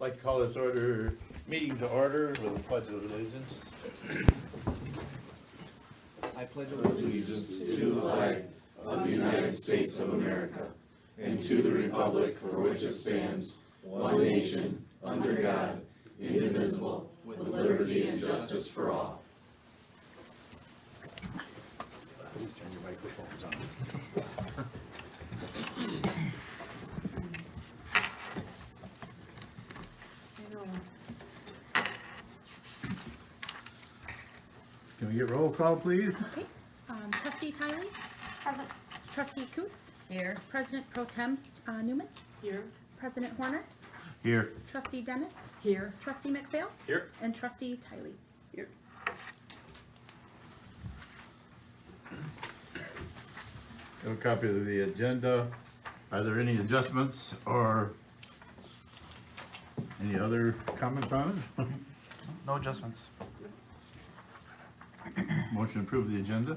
like to call this meeting to order with a pledge of allegiance. I pledge allegiance to the flag of the United States of America and to the republic for which it stands, one nation, under God, indivisible, with liberty and justice for all. Please turn your microphones on. Can we get roll call, please? Okay, trustee Tiley? Present. Trustee Coots? Here. President Pro Tem Newman? Here. President Horner? Here. Trustee Dennis? Here. Trustee McPhail? Here. And trustee Tiley? Here. Have a copy of the agenda. Are there any adjustments or any other comments on it? No adjustments. Motion to approve the agenda.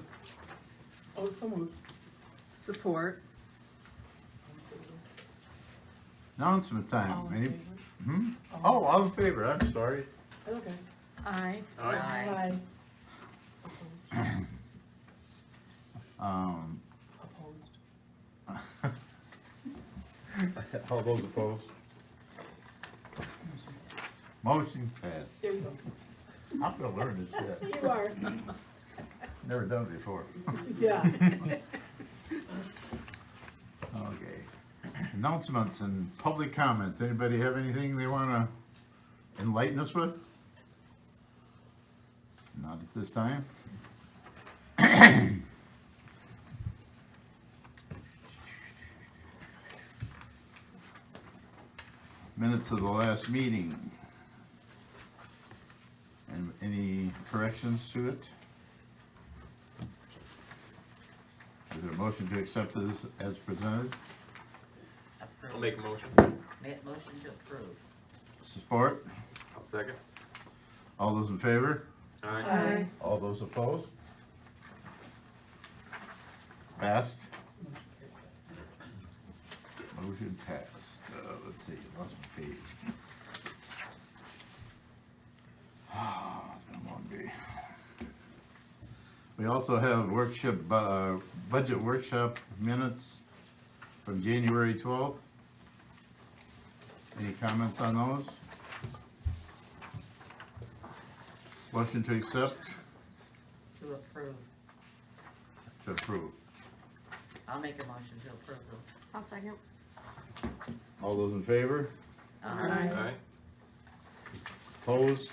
Oh, so moved. Support. Announcement time. All in Any? favor? Hmm? Oh, all in favor, I'm sorry. Okay. Aye. Aye. Opposed. All those opposed? Motion passed. There you go. I'm gonna learn this shit. You are. Never done it before. Yeah. Okay. Announcements and public comments. Anybody have anything they wanna enlighten us with? Not at this time. Minutes of the last meeting. And any corrections to it? Is there a motion to accept this as presented? I'll make a motion. Make motion to approve. Support? I'll second. All those in favor? Aye. All those opposed? Passed? Motion passed. Let's see, lost my page. It's been a long day. We also have budget workshop minutes from January 12th. Any comments on those? Motion to accept, To approve. to approve. I'll make a motion to approve. I'll second. All those in favor? Aye. Opposed?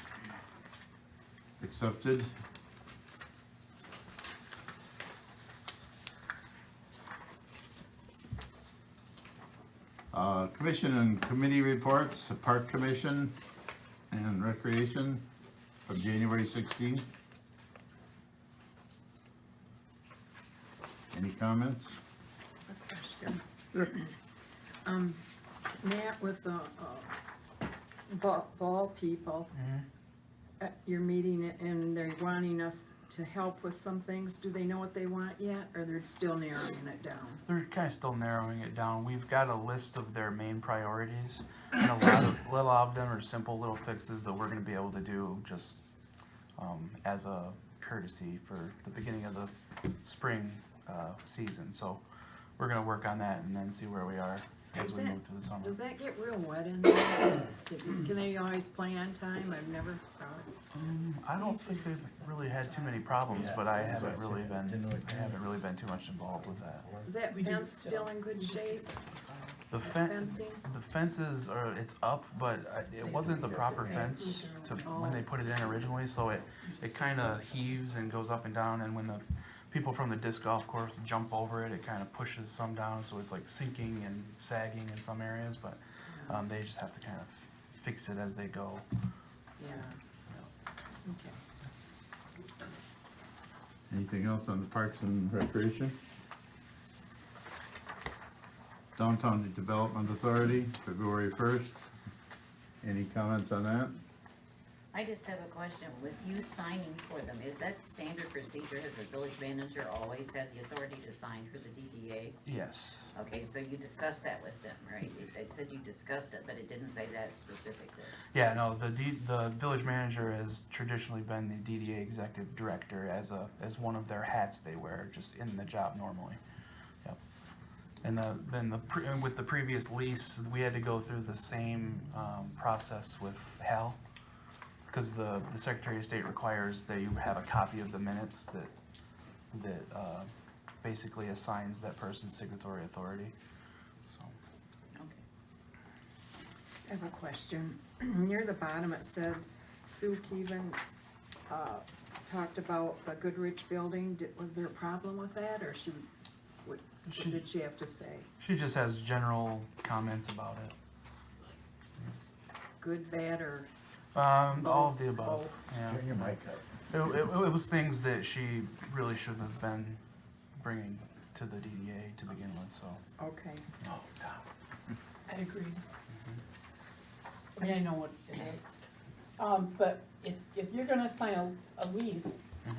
Accepted? Commission and committee reports, the Park Commission and Recreation from January 16th. Any comments? Question. Met with the ball people at your meeting, and they're wanting us to help with some things. Do they know what they want yet, or they're still narrowing it down? They're kind of still narrowing it down. We've got a list of their main priorities, and a lot of them are simple little fixes that we're going to be able to do just as a courtesy for the beginning of the spring season. So we're going to work on that and then see where we are as we move through the summer. Does that get real wet in there? Can they always play on time? I've never thought. I don't think they've really had too many problems, but I haven't really been too much involved with that. Is that fence still in good shape? The Fencing? the fences are, it's up, but it wasn't the proper fence to, when they put it in originally, so it kind of heaves and goes up and down, and when the people from the disc golf course jump over it, it kind of pushes some down, so it's like sinking and sagging in some areas, but they just have to kind of fix it as they go. Yeah. Okay. Anything else on the Parks and Recreation? Downtown Development Authority, February 1st. Any comments on that? I just have a question. With you signing for them, is that standard procedure? Has the village manager always had the authority to sign for the DDA? Yes. Okay, so you discussed that with them, right? It said you discussed it, but it didn't say that specifically. Yeah, no, the village manager has traditionally been the DDA executive director as one of their hats they wear, just in the job normally. Yep. And with the previous lease, we had to go through the same, process with Hal. Cause the Secretary of State requires that you have a copy of the minutes that basically assigns that person's signatory authority, so. Okay. I have a question. Near the bottom, it said Sue Keevan, talked about the Goodrich building. Was there a problem with that, or what did she have to say? She just has general comments about it. Good, bad, or? All of the above, Both. yeah. Turn your mic up. It was things that she really shouldn't have been bringing to the DDA to begin with, so. Okay. Oh, Tom. I agree. I mean, I know what it is. But if you're gonna sign a lease, Mhm.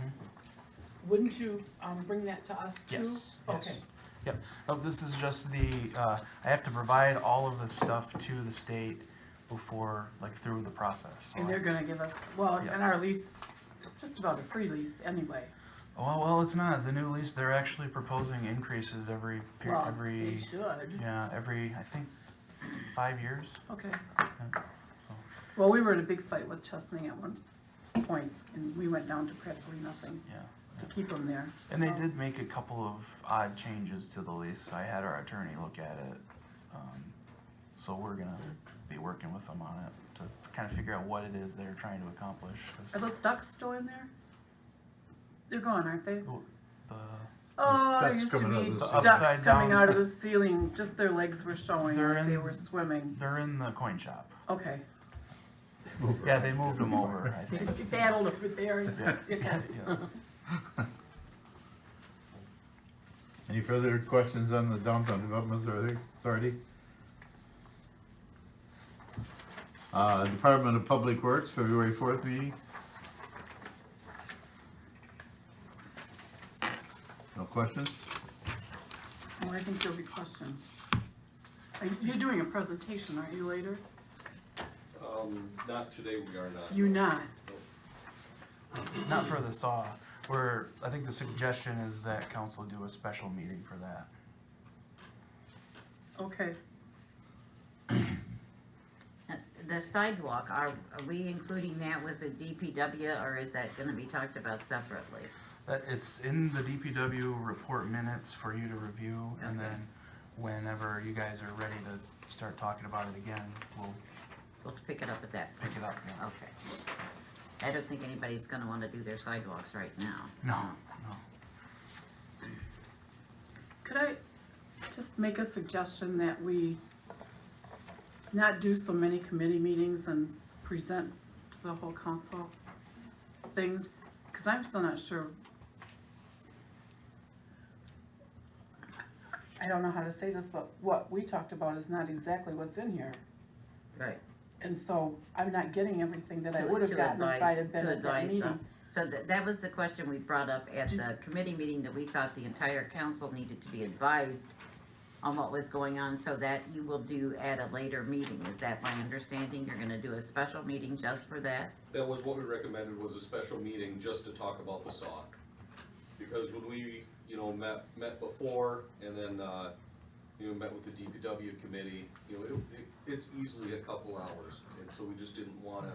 wouldn't you, bring that to us too? Yes, yes. Okay, Yep, oh, this is just I have to provide all of this stuff to the state before, through the process. So and they're gonna give us, well, Yeah. and our lease, it's just about a free lease anyway. Well, it's not, the new lease, they're actually proposing increases every, Well, they should, yeah, every, I think, 5 years. okay. so. Well, we were in a big fight with Chesney at one point, and we went down to practically nothing Yeah. to keep them there. And they so. did make a couple of odd changes to the lease. I had our attorney look at it. So we're gonna be working with them on it to kind of figure out what it is they're trying to accomplish. 'Cause Are those ducks still in there? They're gone, aren't they? the, Oh, there Ducks used to coming out be of the ceiling. ducks Upside coming down. out of the ceiling, just their legs were showing, They're like they in- were swimming. they're in the coin shop. Okay. Yeah, they moved them over, I They think. battled over there. Yeah. Okay. Yeah. Any further questions on the Downtown Development Authority? Department of Public Works, February 4th meeting? No questions? Oh, I think there'll be questions. You're doing a presentation, aren't you, later? Not today, we are not. You not? Not for the SAW. I think the suggestion is that council do a special meeting for that. Okay. The sidewalk, are we including that with the DPW, or is that gonna be talked about separately? It's in the DPW report minutes for you to review, and Okay. then whenever you guys are ready to start talking about it again, we'll We'll pick it up at that. pick it up. Yeah. Okay. I don't think anybody's gonna wanna do their sidewalks right now. No, no. Could I just make a suggestion that we not do so many committee meetings and present to the whole council things? Because I'm still not sure. I don't know how to say this, but what we talked about is not exactly what's in here. Right. And so I'm not getting everything that I To- would have to gotten if I advise- had been to at that advise meeting. them. So that was the question we brought up at Do- the committee meeting, that we thought the entire council needed to be advised on what was going on, so that you will do at a later meeting. Is that my understanding? You're gonna do a special meeting just for that? That was what we recommended, was a special meeting just to talk about the SAW. Because when we, met before and then, met with the DPW committee, it's easily a couple hours. And so we just didn't wanna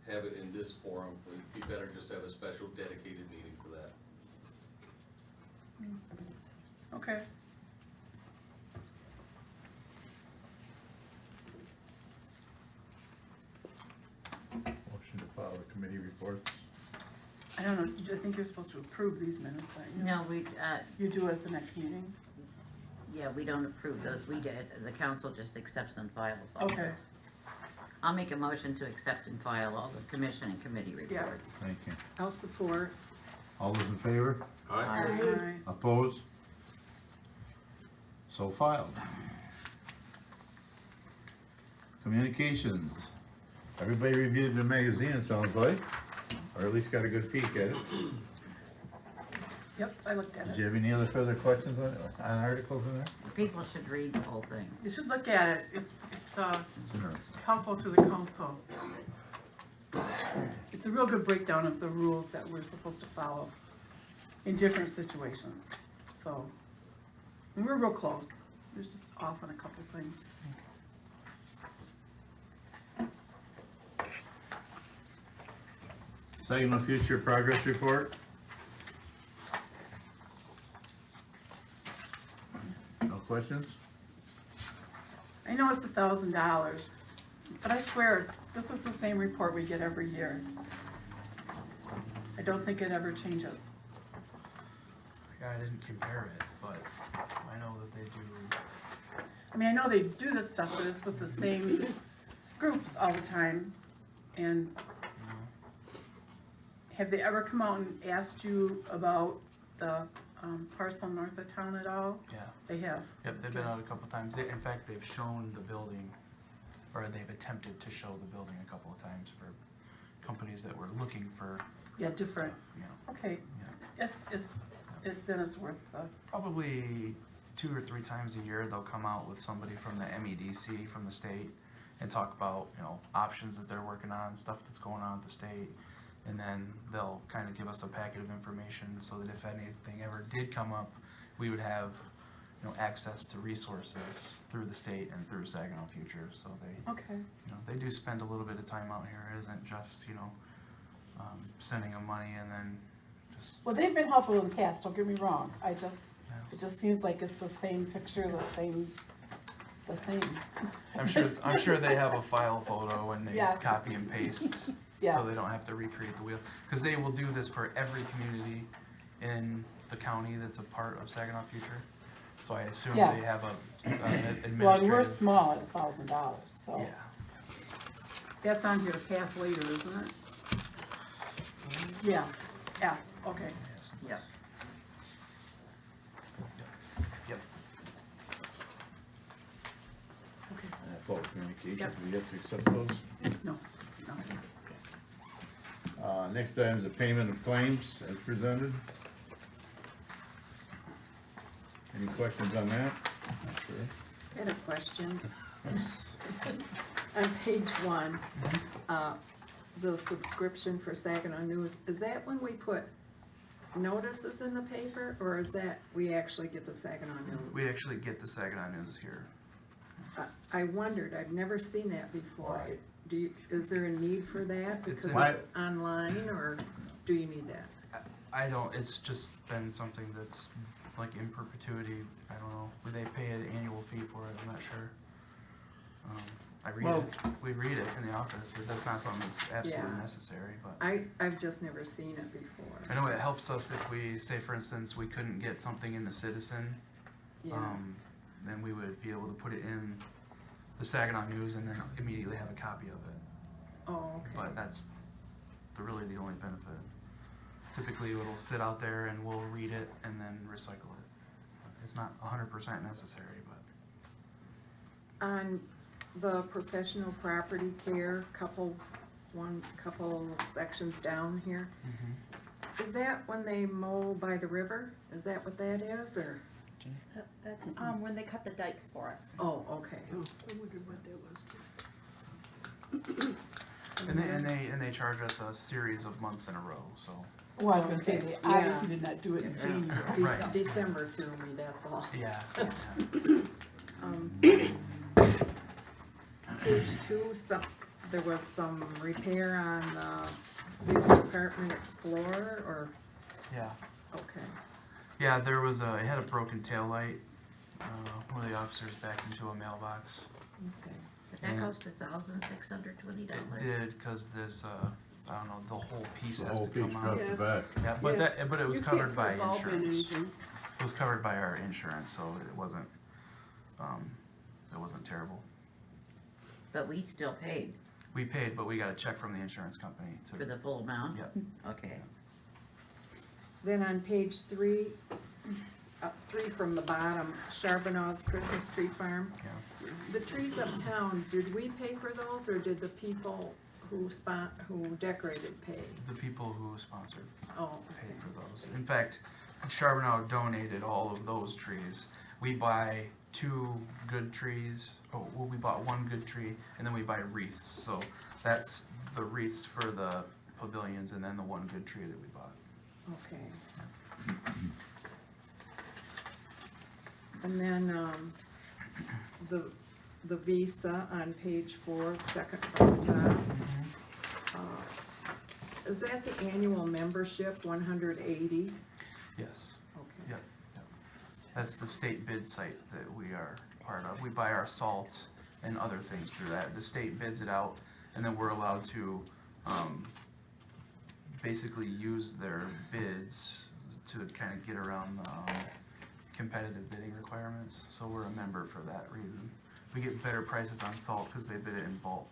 have it in this forum. It'd be better just to have a special dedicated meeting for that. Okay. Motion to file the committee reports. I don't know, I think you're supposed to approve these minutes, aren't you? No, You do it at the next meeting? yeah, we don't approve those. We did, the council just accepts and files all Okay. those. I'll make a motion to accept and file all the commission and committee reports. Thank you. I'll support. All those in favor? Aye. Aye. Opposed? So filed. Communications. Everybody reviewed the magazine, it sounds like, or at least got a good peek at it. Yep, I looked at Did it. you have any other further questions on articles in there? People should read the whole thing. You should look at it, it's It's interesting. helpful to the council. It's a real good breakdown of the rules that we're supposed to follow in different situations, so. And we're real close, there's just off on a couple things. Saginaw Future Progress Report. No questions? I know it's $1,000, but I swear, this is the same report we get every year. I don't think it ever changes. Yeah, I didn't compare it, but I know that they do. I mean, I know they do this stuff, but it's with the same groups all the time. And have they ever come out and asked you about the parcel north of town at all? Yeah. They have. Yep, they've been out a couple times. In fact, they've shown the building, or they've attempted to show the building a couple of times for companies that were looking for, Yeah, different. you know, Okay, yeah. then it's worth Probably 2 or 3 times a year, they'll come out with somebody from the MEDC, from the state, and talk about, you know, options that they're working on, stuff that's going on at the state. And then they'll kind of give us a packet of information so that if anything ever did come up, we would have, you know, access to resources through the state and through Saginaw Future. So they, Okay. you know, they do spend a little bit of time out here. It isn't just, you know, sending them money and then just, Well, they've been helpful in the past, don't get me wrong. yeah. It just seems like it's the same picture, the same. I'm sure they have a file photo and they Yeah. copy and paste. Yeah. So they don't have to recreate the wheel, because they will do this for every community in the county that's a part of Saginaw Future. So I assume Yeah. they have an Well, we're administrative. small at $1,000, so. Yeah, That's on here to pass later, isn't it? Yeah, yeah, okay. Yep. Yep. Full communication, Yep. do we have to accept those? No, no. Next item is the payment of claims as presented. Any questions on that? Not sure. I had a question. On page 1, the subscription for Saginaw News, is that when we put notices in the paper, or is that we actually get the Saginaw News? We actually get the Saginaw News here. I wondered, I've never seen that before. Right. Is there a need for that It's because in- it's online, or do you need that? I don't, it's just been something that's like in perpetuity. I don't know, would they pay an annual fee for it? I'm not sure. I read Well- it, we read it in the office. That's not something that's absolutely Yeah. necessary, but. I've just never seen it before. I know it helps us if we, say for instance, we couldn't get something in the Citizen, Yeah, then we would be able to put it in the Saginaw News and then immediately have a copy of it. oh, okay. But that's really the only benefit. Typically, it'll sit out there and we'll read it and then recycle it. It's not 100% necessary, but. On the professional property care, couple sections down here, is that when they mow by the river? Is that what that is, or? That's, when they cut the dikes for us. Oh, okay. And they charge us a series of months in a row, so. Well, I was gonna say, they Yeah. obviously did not do it in Yeah. January. Right. December threw me, that's all. Yeah. Page 2, there was some repair on the police department Explorer, or, Yeah. okay. Yeah, there was it had a broken tail light. One of the officers backed into a mailbox. Okay. But that cost $1,620. It did, cause this, I don't know, the whole piece The has whole to piece come across out. the back. Yeah, but it was You covered can't by put a bulb in insurance. anything. It was covered by our insurance, so it wasn't terrible. But we still paid We paid, but we got a check from the insurance company for to, the full amount? yep. Okay. Then on page 3, 3 from the bottom, Charbonnaugh's Christmas Tree Farm. Yeah. The trees uptown, did we pay for those, or did the people who decorated paid? The people who sponsored Oh, paid okay. for those. In fact, Charbonneau donated all of those trees. We buy 2 good trees. Oh, well, we bought 1 good tree, and then we buy wreaths. So that's the wreaths for the pavilions, and then the 1 good tree that we bought. Okay. And then, the visa on page 4, second from the top. Is that the annual membership, 180? Yes. Okay. Yep. That's the state bid site that we are part of. We buy our salt and other things through that. The state bids it out, and then we're allowed to basically use their bids to kind of get around the competitive bidding requirements. So we're a member for that reason. We get better prices on salt because they bid it in bulk.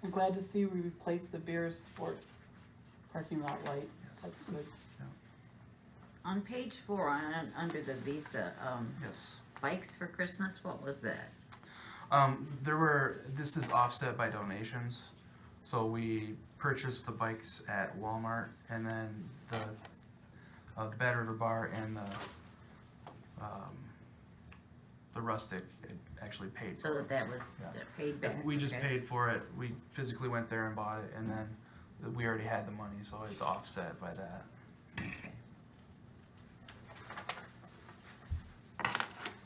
I'm glad to see we replaced the Bears Sport parking lot light. That's good. On page 4, under the visa, Yes. bikes for Christmas, what was that? This is offset by donations. So we purchased the bikes at Walmart, and then the Bad River Bar and the Rustic actually paid So for it. that was Yeah. paid back? We just okay. paid for it. We physically went there and bought it, and then we already had the money, so it's offset by that. Okay.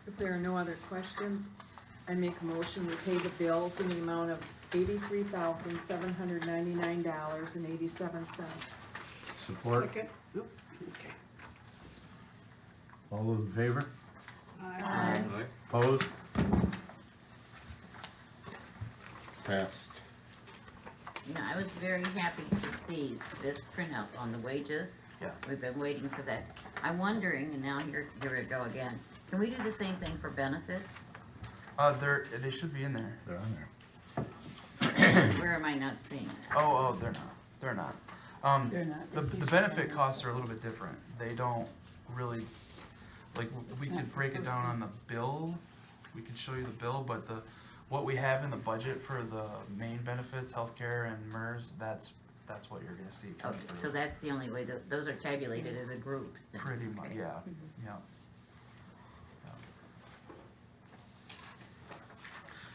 If there are no other questions, I make a motion to pay the bills in the amount of $83,799.87. Support? All those in favor? Aye. Opposed? Passed. You know, I was very happy to see this printout on the wages. Yeah. We've been waiting for that. I'm wondering, and now here we go again, can we do the same thing for benefits? They should be in there. They're on there. Where am I not seeing it? Oh, they're not. They're not. They're not. The benefit costs are a little bit different. They don't really, like, we It's could not break it down per on the bill. We could show you the bill, but what we have in the budget for the main benefits, healthcare and MERS, that's what you're gonna see come Okay, so through. that's the only way, those are tabulated as a group. then. Pretty much, Okay. yeah, yeah.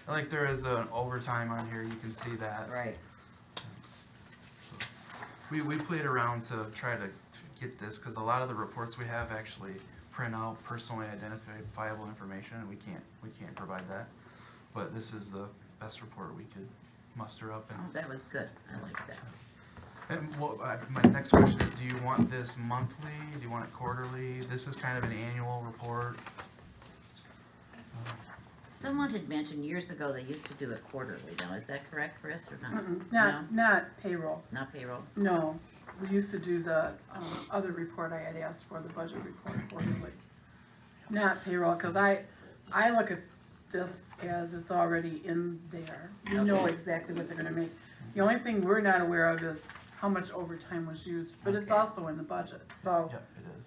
Like there is an overtime on here, you can see that. Right. We played around to try to get this, because a lot of the reports we have actually print out personally identifiable information, and we can't provide that. But this is the best report we could muster up. Oh, that was good. I like that. And my next question is, do you want this monthly? Do you want it quarterly? This is kind of an annual report. Someone had mentioned years ago they used to do it quarterly. Now, is that correct, Chris, or not? Not payroll. Not payroll? No, we used to do the other report I had asked for, the budget report quarterly. Not payroll, because I look at this as it's already in there. You know exactly what they're gonna make. The only thing we're not aware of is how much overtime was used, but it's Okay. also in the budget. So, Yep, it is.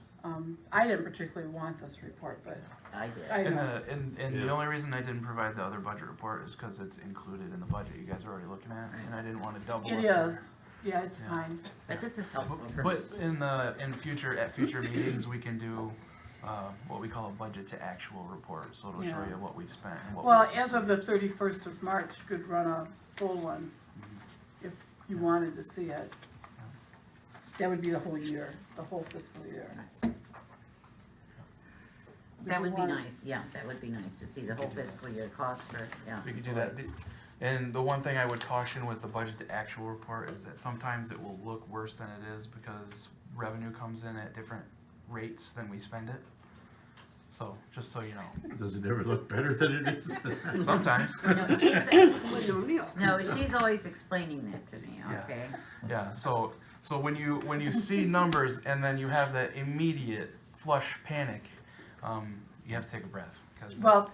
I didn't particularly want this report, but I did. I And know. the Yeah. only reason I didn't provide the other budget report is because it's included in the budget you guys are already looking at, and I didn't want to double. It up there. is, yeah, it's Yeah. fine. But this is helpful for But at future meetings, we can do, what we call a budget to actual report, so it'll show Yeah. you what we've spent and what. Well, we've as of the received. 31st of March, you could run a full one if you wanted to see it. That would be the whole year, the whole fiscal year. That would be Would you nice, yeah, that would be nice to see the whole fiscal year cost for, yeah. We could do that. And the one thing I would caution with the budget to actual report is that sometimes it will look worse than it is because revenue comes in at different rates than we spend it. So, just so you know, Does it ever look better than it is? sometimes, No, she's always explaining that to me, Yeah. okay? yeah, so when you see numbers and then you have that immediate flush panic, you have to take a breath, 'cause Well,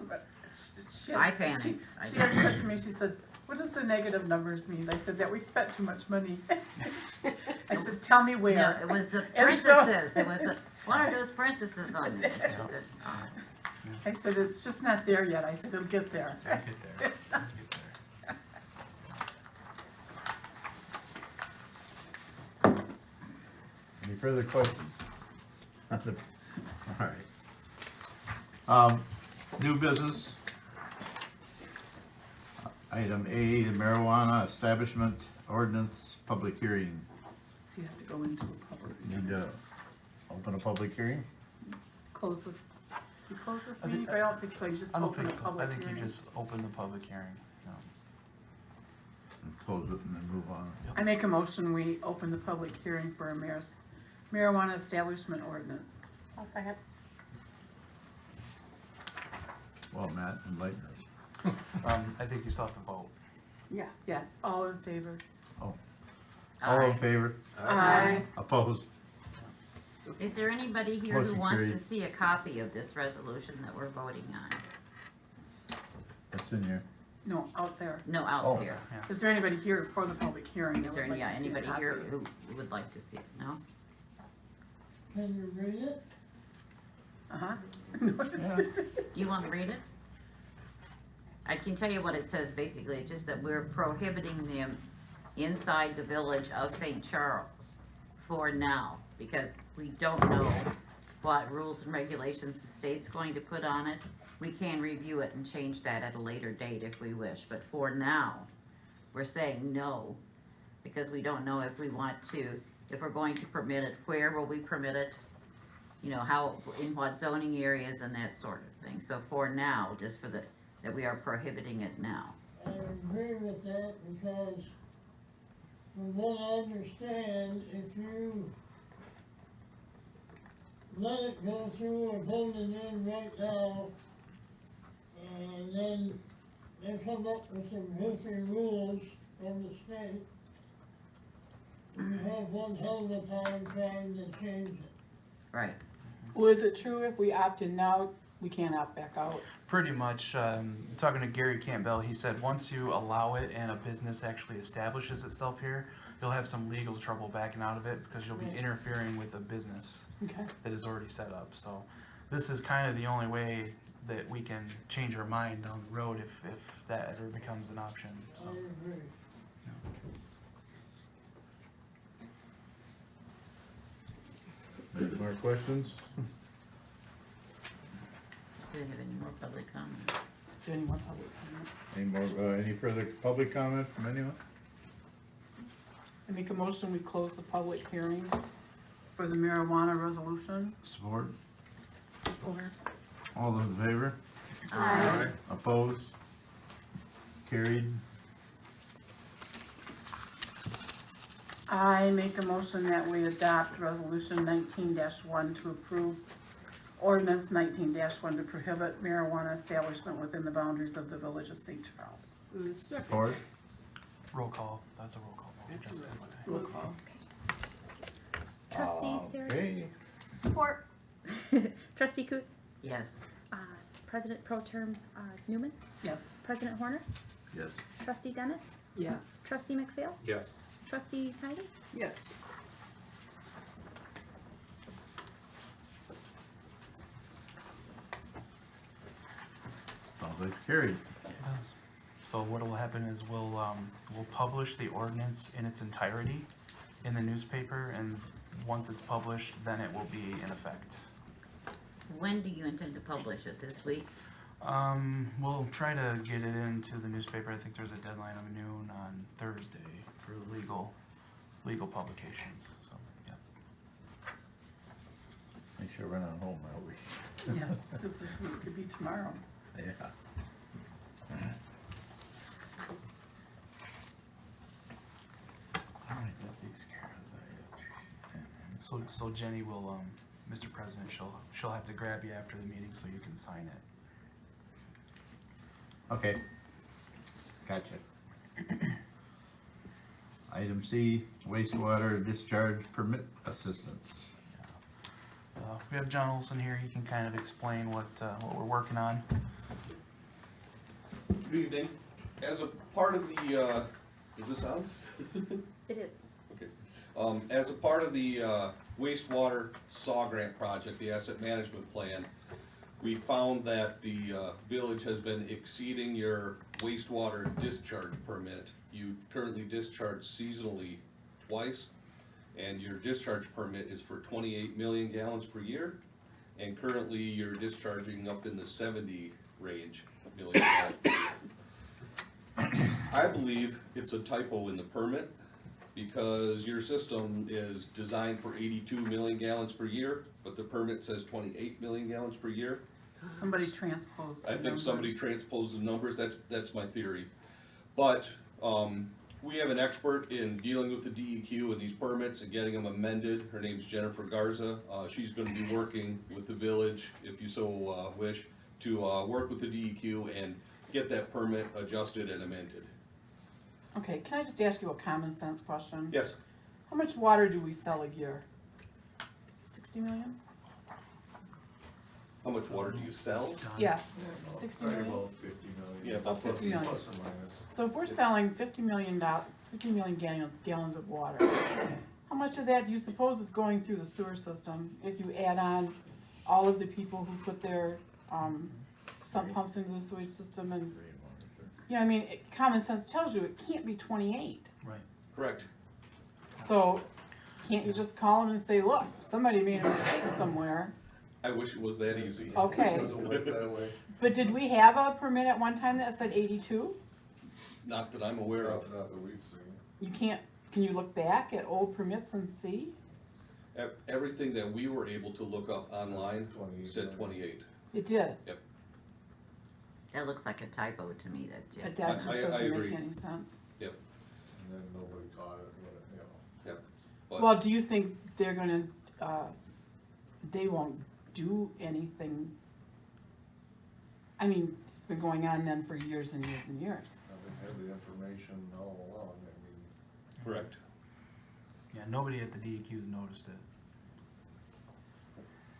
I panicked. She had said to me, she said, what does the negative numbers mean? I said that we spent too much money. I said, tell me No, where. it was the And so- parentheses, it was the, what are those parentheses on there? She said, "Oh." I said, it's just not there yet. I said, it'll get there. I'll get there. I'll get there. further questions? All right. New business. Item A, the marijuana establishment ordinance, public hearing. So you have to go into a public, Need to open a public hearing? close this, you close this I think- meeting? I don't think so, you just I don't open think the so. I public think hearing. you just open the public hearing. No. And close it and then move on. I make a motion, we open the public hearing for a marijuana establishment ordinance. I'll second. Well, Matt, enlighten us. I think you still have to vote. Yeah, all in favor? All in Aye. favor? Aye. Opposed? Is there anybody here who Motion wants to carried. see a copy of this resolution that we're voting on? That's in here. No, out there. No, Oh. out here. Is there anybody here for the public hearing that Is there, would like yeah, to see a anybody copy? here who would like to see it? No? Can you read it? Uh-huh. Do you want to read it? I can tell you what it says basically, it's just that we're prohibiting them inside the village of St. Charles for now, because we don't know what rules and regulations the state's going to put on it. We can review it and change that at a later date if we wish, but for now, we're saying no, because we don't know if we want to, if we're going to permit it, where will we permit it? You know, how, in what zoning areas and that sort of thing. So for now, just for the, that we are prohibiting it now. I agree with that because from what I understand, if you let it go through or hold it in right now, and then they come up with some history rules from the state, you have one hell of a time trying to change it. Right. Well, is it true if we opt in now, we can't opt back out? Pretty much, talking to Gary Campbell, he said once you allow it and a business actually establishes itself here, you'll have some legal trouble backing out of it because you'll be interfering with a business Okay. that is already set up. So this is kind of the only way that we can change our mind down the road if that ever becomes an option. So. I agree. Any more questions? Do we have any more public comment? Is there any more public comment? Any more, any further public comment from anyone? I make a motion, we close the public hearing for the marijuana resolution. Support? Support. All those in favor? Aye. Opposed? Carried? I make a motion that we adopt resolution 19-1 to approve ordinance 19-1 to prohibit marijuana establishment within the boundaries of the village of St. Charles. Support? Roll call. That's a roll call. vote, just FYI. Roll call. Trustee Sarah? Okay. Support. Trustee Coots? Yes. President Pro Term Newman? Yes. President Horner? Yes. Trustee Dennis? Yes. Trustee McPhail? Yes. Trustee Tyler? Yes. All those carried. So what will happen is we'll publish the ordinance in its entirety in the newspaper, and once it's published, then it will be in effect. When do you intend to publish it? This week? We'll try to get it into the newspaper. I think there's a deadline of noon on Thursday for legal publications, so, yeah. Make sure we're not home that week. Yeah, this is, it could be tomorrow. Yeah. All right, that takes care of that. So Jenny will, Mr. President, she'll have to grab you after the meeting so you can sign it. Okay. Gotcha. Item C, wastewater discharge permit assistance. We have John Olson here. He can kind of explain what we're working on. Good evening. As a part of the, is this on? It is. Okay. As a part of the wastewater SAW grant project, the asset management plan, we found that the village has been exceeding your wastewater discharge permit. You currently discharge seasonally twice, and your discharge permit is for 28 million gallons per year, and currently you're discharging up in the 70 range million gallons per year. I believe it's a typo in the permit, because your system is designed for 82 million gallons per year, but the permit says 28 million gallons per year. Somebody transposed the I think numbers. somebody transposed the numbers, that's my theory. But, we have an expert in dealing with the DEQ and these permits and getting them amended. Her name's Jennifer Garza. She's gonna be working with the village, if you so, wish, to, work with the DEQ and get that permit adjusted and amended. Okay, can I just ask you a common sense question? Yes, How much water do we sell a year? 60 million? how much water do you sell? Yeah, 60 million? About 50 million. Yeah, about 50 million. Plus or minus. So if we're selling 50 million gallons of water, how much of that do you suppose is going through the sewer system if you add on all of the people who put their, sump pumps into the sewage system and, you know, I mean, common sense tells you it can't be 28. Right. Correct. So can't you just call them and say, look, somebody made a mistake somewhere? I wish it was that easy. Okay, It doesn't work that way. but did we have a permit at one time that said 82? Not that I'm aware of. Not that we've seen. You can't, can you look back at old permits and see? Everything that we were able to look up online 28 said million. 28. It did. That looks like a typo to me, that But just, that just I doesn't agree. make any sense. And then nobody caught it, but, you know. But- Well, do you think they're gonna, they won't do anything? I mean, it's been going on then for years and years and years. They had the information all along, I mean. Correct. Yeah, nobody at the DEQ's noticed it.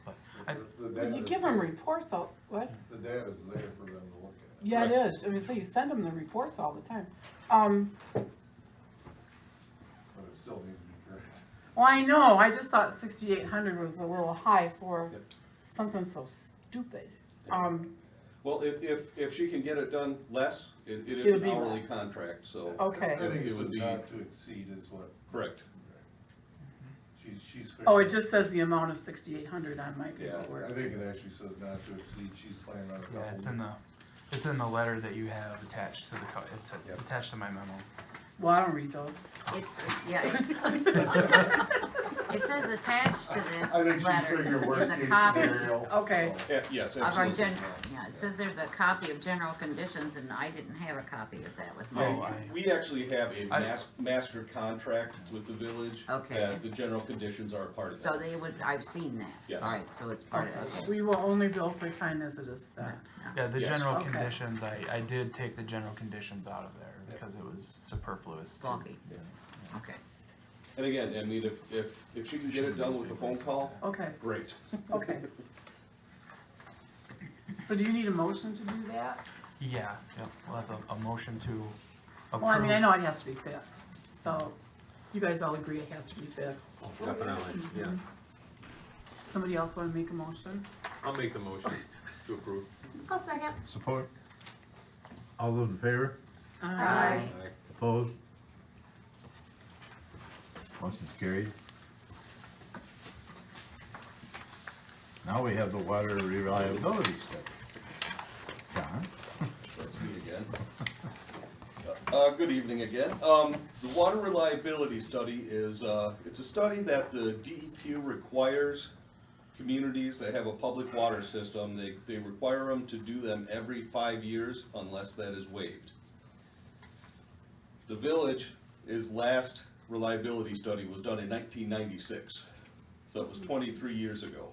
But I, The When data's you give them there. reports, what? The data's there for them to look at. Yeah, it Right. is. I mean, so you send them the reports all the time. But it still needs to be correct. Well, I know, I just thought 6,800 was a little high for Yep. something so stupid. Well, if she can get it done less, it is It'll an be hourly less. contract, so. Okay. I think It it would says be- not to exceed is what, Correct. she's. Oh, it just says the amount of 6,800 on my Yeah, I paperwork. think it actually says not to exceed, she's planning on a couple. yeah, it's in the letter that you have attached to it's Yep. attached to my memo. Well, I don't read those. it says attached to this I think she's letter figuring worst is a case copy scenario. Okay. so. Yeah, yes, of our absolutely. yeah, it says there's a copy of general conditions, and I didn't have a copy of that with me. Oh, Yeah, we actually have a I- master contract with the village. Okay. That the general conditions are a part of So that. they would, I've seen that. Yes. All right, so it's part of, okay. We will only bill for time as it is spent. Yeah, the Yes. general Okay. conditions, I did take the general conditions out of there because it was superfluous. to- Sloppy. Yeah. Okay. And again, I mean, if she can get it done with a phone call, Okay, great. okay. So do you need a motion to do that? Yeah, we'll have a motion to approve. Well, I mean, I know it has to be fixed, so you guys all agree it has to be fixed. Definitely, yeah. Somebody else wanna make a motion? I'll make the motion to approve. I'll second. Support? All those in favor? Aye. Opposed? Motion's carried. Now we have the water reliability study. John? That's me again. Good evening again. The water reliability study is, it's a study that the DEQ requires communities that have a public water system, they require them to do them every 5 years unless that is waived. The village's last reliability study was done in 1996, so it was 23 years ago.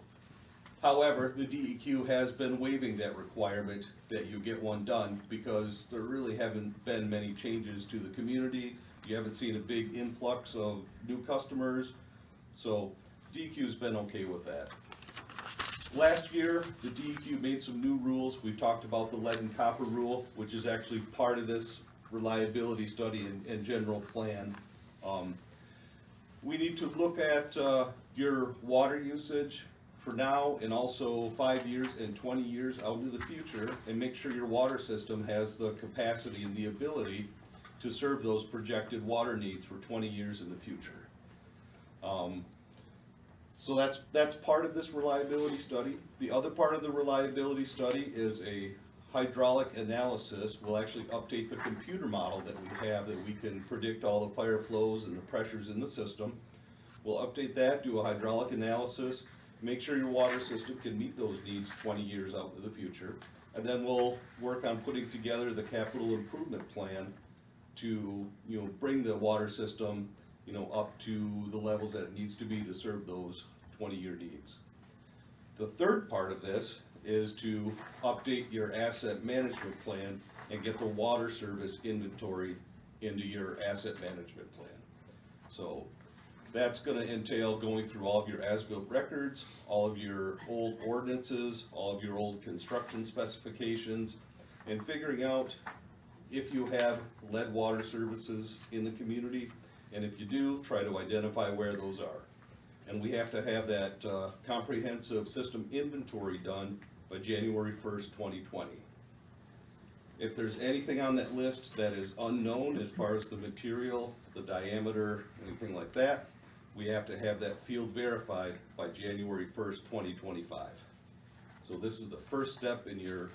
However, the DEQ has been waiving that requirement that you get one done because there really haven't been many changes to the community. You haven't seen a big influx of new customers, so DEQ's been okay with that. Last year, the DEQ made some new rules. We've talked about the lead and copper rule, which is actually part of this reliability study and general plan. We need to look at your water usage for now and also 5 years and 20 years out into the future and make sure your water system has the capacity and the ability to serve those projected water needs for 20 years in the future. So that's part of this reliability study. The other part of the reliability study is a hydraulic analysis. We'll actually update the computer model that we have, that we can predict all the fire flows and the pressures in the system. We'll update that, do a hydraulic analysis, make sure your water system can meet those needs 20 years out into the future. And then we'll work on putting together the capital improvement plan to, bring the water system, up to the levels that it needs to be to serve those 20-year needs. The third part of this is to update your asset management plan and get the water service inventory into your asset management plan. So that's gonna entail going through all of your as-built records, all of your old ordinances, all of your old construction specifications, and figuring out if you have lead water services in the community, and if you do, try to identify where those are. And we have to have that comprehensive system inventory done by January 1st, 2020. If there's anything on that list that is unknown as far as the material, the diameter, anything like that, we have to have that field verified by January 1st, 2025. So this is the first step in your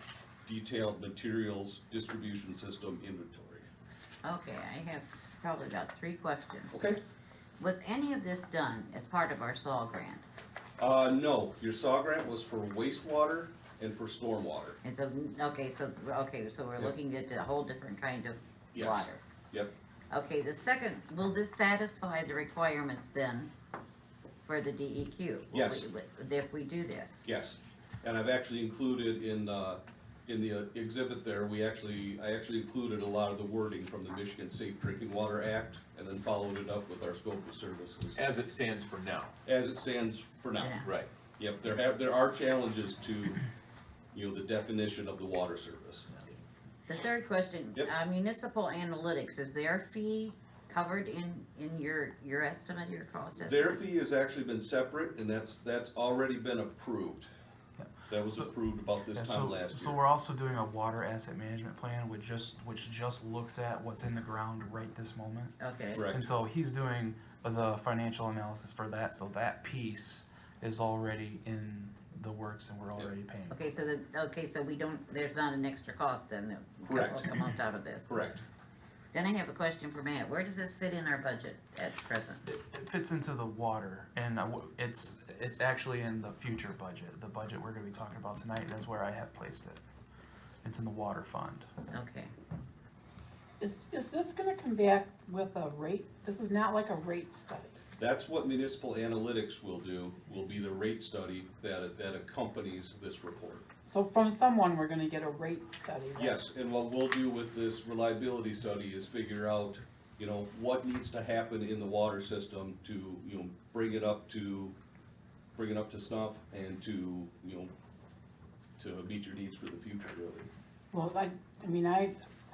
detailed materials distribution system inventory. Okay, I have probably about 3 questions. Okay. Was any of this done as part of our SAW grant? No, your SAW grant was for wastewater and for stormwater. And so, so we're Yep. looking at a whole different kind of Yes. water. Yep, Okay, the second, will this satisfy the requirements then for the DEQ? Will Yes. If we do this? yes. And I've actually included in the exhibit there, I actually included a lot of the wording from the Michigan Safe Drinking Water Act, and then followed it up with our scope of services, As it stands for now. as it stands for now. Yeah. Right. Yep, there are challenges to, the definition of the water service. The third question, Yep. Municipal Analytics, is their fee covered in your estimate, your cost estimate? Their fee has actually been separate, and that's already been approved. Yeah. That was approved about this Yeah, time last so year. we're also doing a water asset management plan, which just looks at what's in the ground right this moment. Okay. And Correct, so he's doing the financial analysis for that, so that piece is already in the works and we're already paying. Okay, so we don't, there's not an extra cost then that Correct. will come out of this? correct. Then I have a question for Matt, where does this fit in our budget at present? It fits into the water, and it's actually in the future budget, the budget we're gonna be talking about tonight, that's where I have placed it. It's in the water fund. Okay, Is this gonna come back with a rate? This is not like a rate study. That's what municipal analytics will do, will be the rate study that accompanies this report. So from someone, we're gonna get a rate study. right? Yes, and what we'll do with this reliability study is figure out, what needs to happen in the water system to, bring it up to snuff and to meet your needs for the future, really. Well,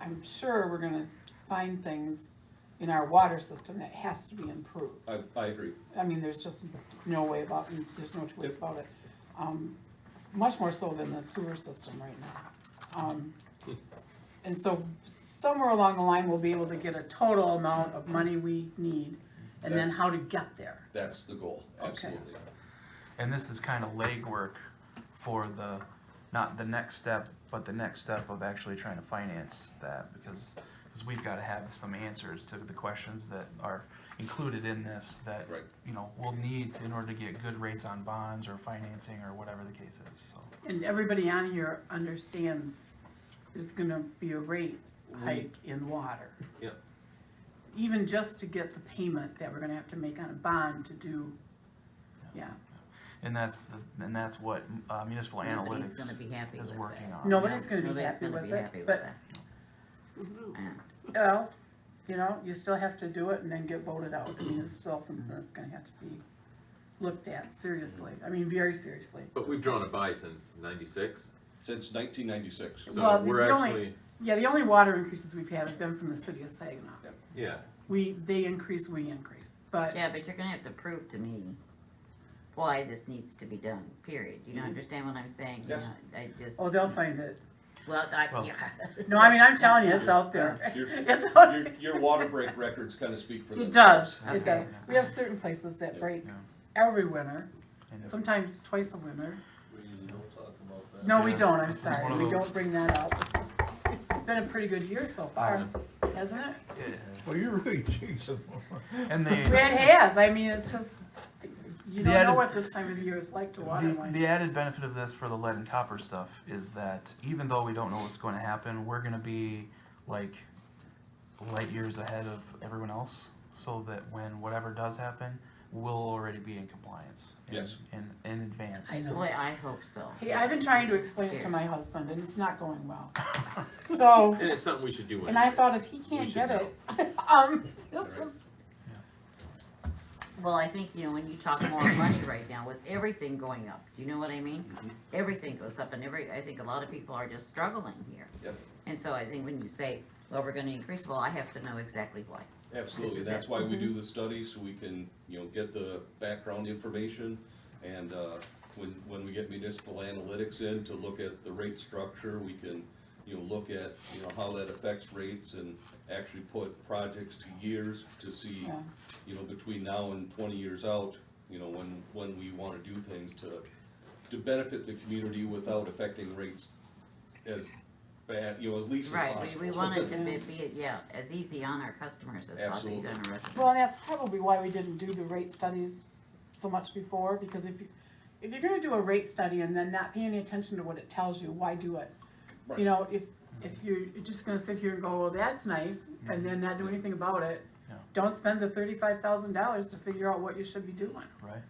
I'm sure we're gonna find things in our water system that has to be improved. I agree. I mean, there's just no way about, there's no two ways about it. Much more so than the sewer system right now. And so somewhere along the line, we'll be able to get a total amount of money we need and then That's- how to get there. That's the goal, Okay. absolutely. And this is kind of legwork for not the next step, but the next step of actually trying to finance that, because we've got to have some answers to the questions that are included in this that, Right. we'll need in order to get good rates on bonds or financing or whatever the case is, so. And everybody on here understands there's gonna be a rate hike in water. Yep. Even just to get the payment that we're gonna have to make on a bond to do, yeah. And that's what municipal nobody's analytics gonna be happy is with working that. on. Nobody's gonna be Nobody's happy gonna with be it, happy with but- that. Yeah. Well, you still have to do it and then get voted out. I mean, it's still something that's gonna have to be looked at seriously. I mean, very seriously. But we've drawn a buy since '96, Since 1996. so Well, we're the only- actually, Yeah, the only water increases we've had have been from the city of Saginaw. yeah. They increase, we increase, but, Yeah, but you're gonna have to prove to me why this needs to be done, period. You understand what I'm saying? Yes. I just. oh, they'll find it. Well, Well- yeah. No, I mean, I'm telling you, it's out there. Your, It's out there. your water break records kinda speak for It themselves. does, it Okay. does. We have certain places that break Yeah. every winter, And if- sometimes twice a winter. We usually don't talk about that. No, we Yeah, don't, I'm this is one sorry, of we those- don't bring that up. It's been a pretty good year so far, hasn't it? Yeah. Well, you're really chasing. And they. It has, I mean, it's just, you The don't know added- what this time of year is like to water The lines. added benefit of this for the lead and copper stuff is that even though we don't know what's going to happen, we're going to be like light years ahead of everyone else, so that when whatever does happen, we'll already be in compliance. Yes. In advance. I know. Boy, I hope so. Hey, I've been trying to explain it to my husband, and it's not going well. So, And it's something we should do. and I anyways. thought if he We can't should get it, this is, Well, I think, when you talk more money right now with everything going up, do you know what I mean? Everything goes up and I think a lot of people are just struggling here. Yep. And so I think when you say, well, we're gonna increase, well, I have to know exactly why. Absolutely, This is that's it. why we do the study, so we can, get the background information. And, when we get municipal analytics in to look at the rate structure, we can, look at, how that affects rates and actually put projects to years to see, yeah. between now and 20 years out, when we wanna do things to benefit the community without affecting rates as bad, as least as Right, possible. we wanted to be, yeah, as easy on our customers as possible, Absolutely. on our residents. Well, and that's probably why we didn't do the rate studies so much before, because if you're gonna do a rate study and then not pay any attention to what it tells you, why do it? Right. You know, if you're just gonna sit here and go, well, that's nice, and then not do anything about it, Yeah. don't spend the $35,000 to figure out what you should be doing, Right.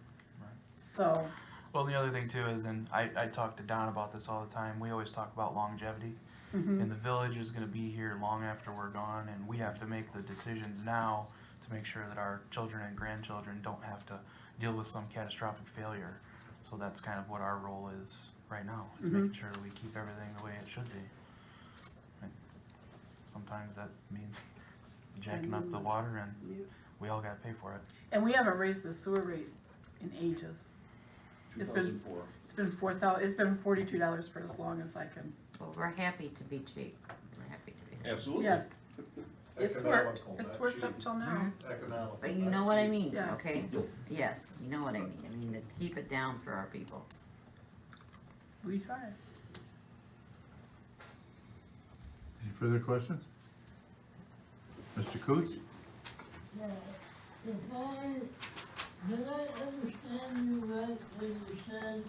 so. Well, the other thing too is, and I talk to Don about this all the time, we always talk about longevity. Mhm. And the village is gonna be here long after we're gone, and we have to make the decisions now to make sure that our children and grandchildren don't have to deal with some catastrophic failure. So that's kind of what our role is right now, is making sure that we keep everything the way it should be. And sometimes that means jacking up the water, and we all gotta pay for it. And we haven't raised the sewer rate in ages. It's been- 2004. It's been $42 for as long as I can, Well, we're happy to be cheap, we're happy to be. Absolutely. yes. It's worked, Economical, it's not worked up cheap. till now. Economical. But you not know what I cheap. mean, Yeah. okay? Yes, you know what I mean, to keep it down for our people. We try. Any further questions? Mr. Coots? Yeah, if did I understand you right when you said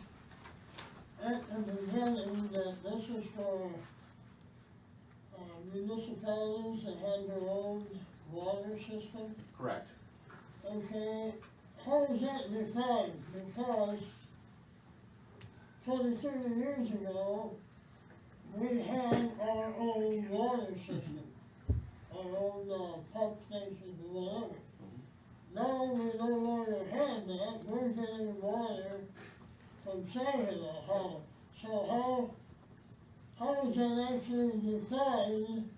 at the beginning that this is for municipalities that had their own water system? Correct. Okay, how is that defined? Because 20, 30 years ago, we had our own water system, our own pump stations or whatever. Now we no longer have that, we're getting water from Saginaw. So how is that actually defined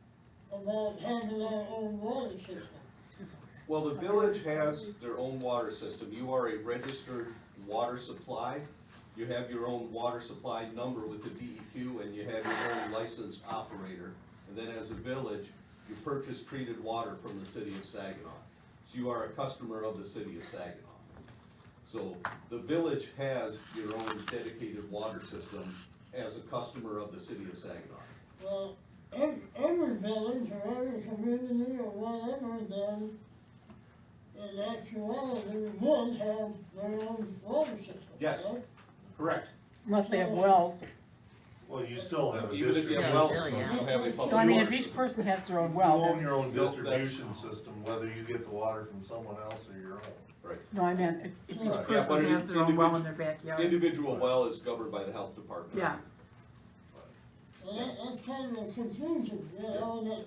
about having our own water system? Well, the village has their own water system. You are a registered water supply. You have your own water supply number with the DEQ, and you have your own licensed operator. And then as a village, you purchase treated water from the city of Saginaw. So you are a customer of the city of Saginaw. So the village has your own dedicated water system as a customer of the city of Saginaw. Well, every village or every community or whatever then, in actuality, would have their own water system, Yes. right? Correct. Unless they have wells. Well, you still have a Even if you distribution. have wells, still, yeah. you have a public So I mean, water if each system. person has their own You well, own then, your own Nope, that's- distribution system, whether you get the water from someone else or your own. no, I meant if each Yeah, but person it has is their own well in individual- their backyard. Individual well is governed by the health department. Yeah, And that's kind of confusing, you know,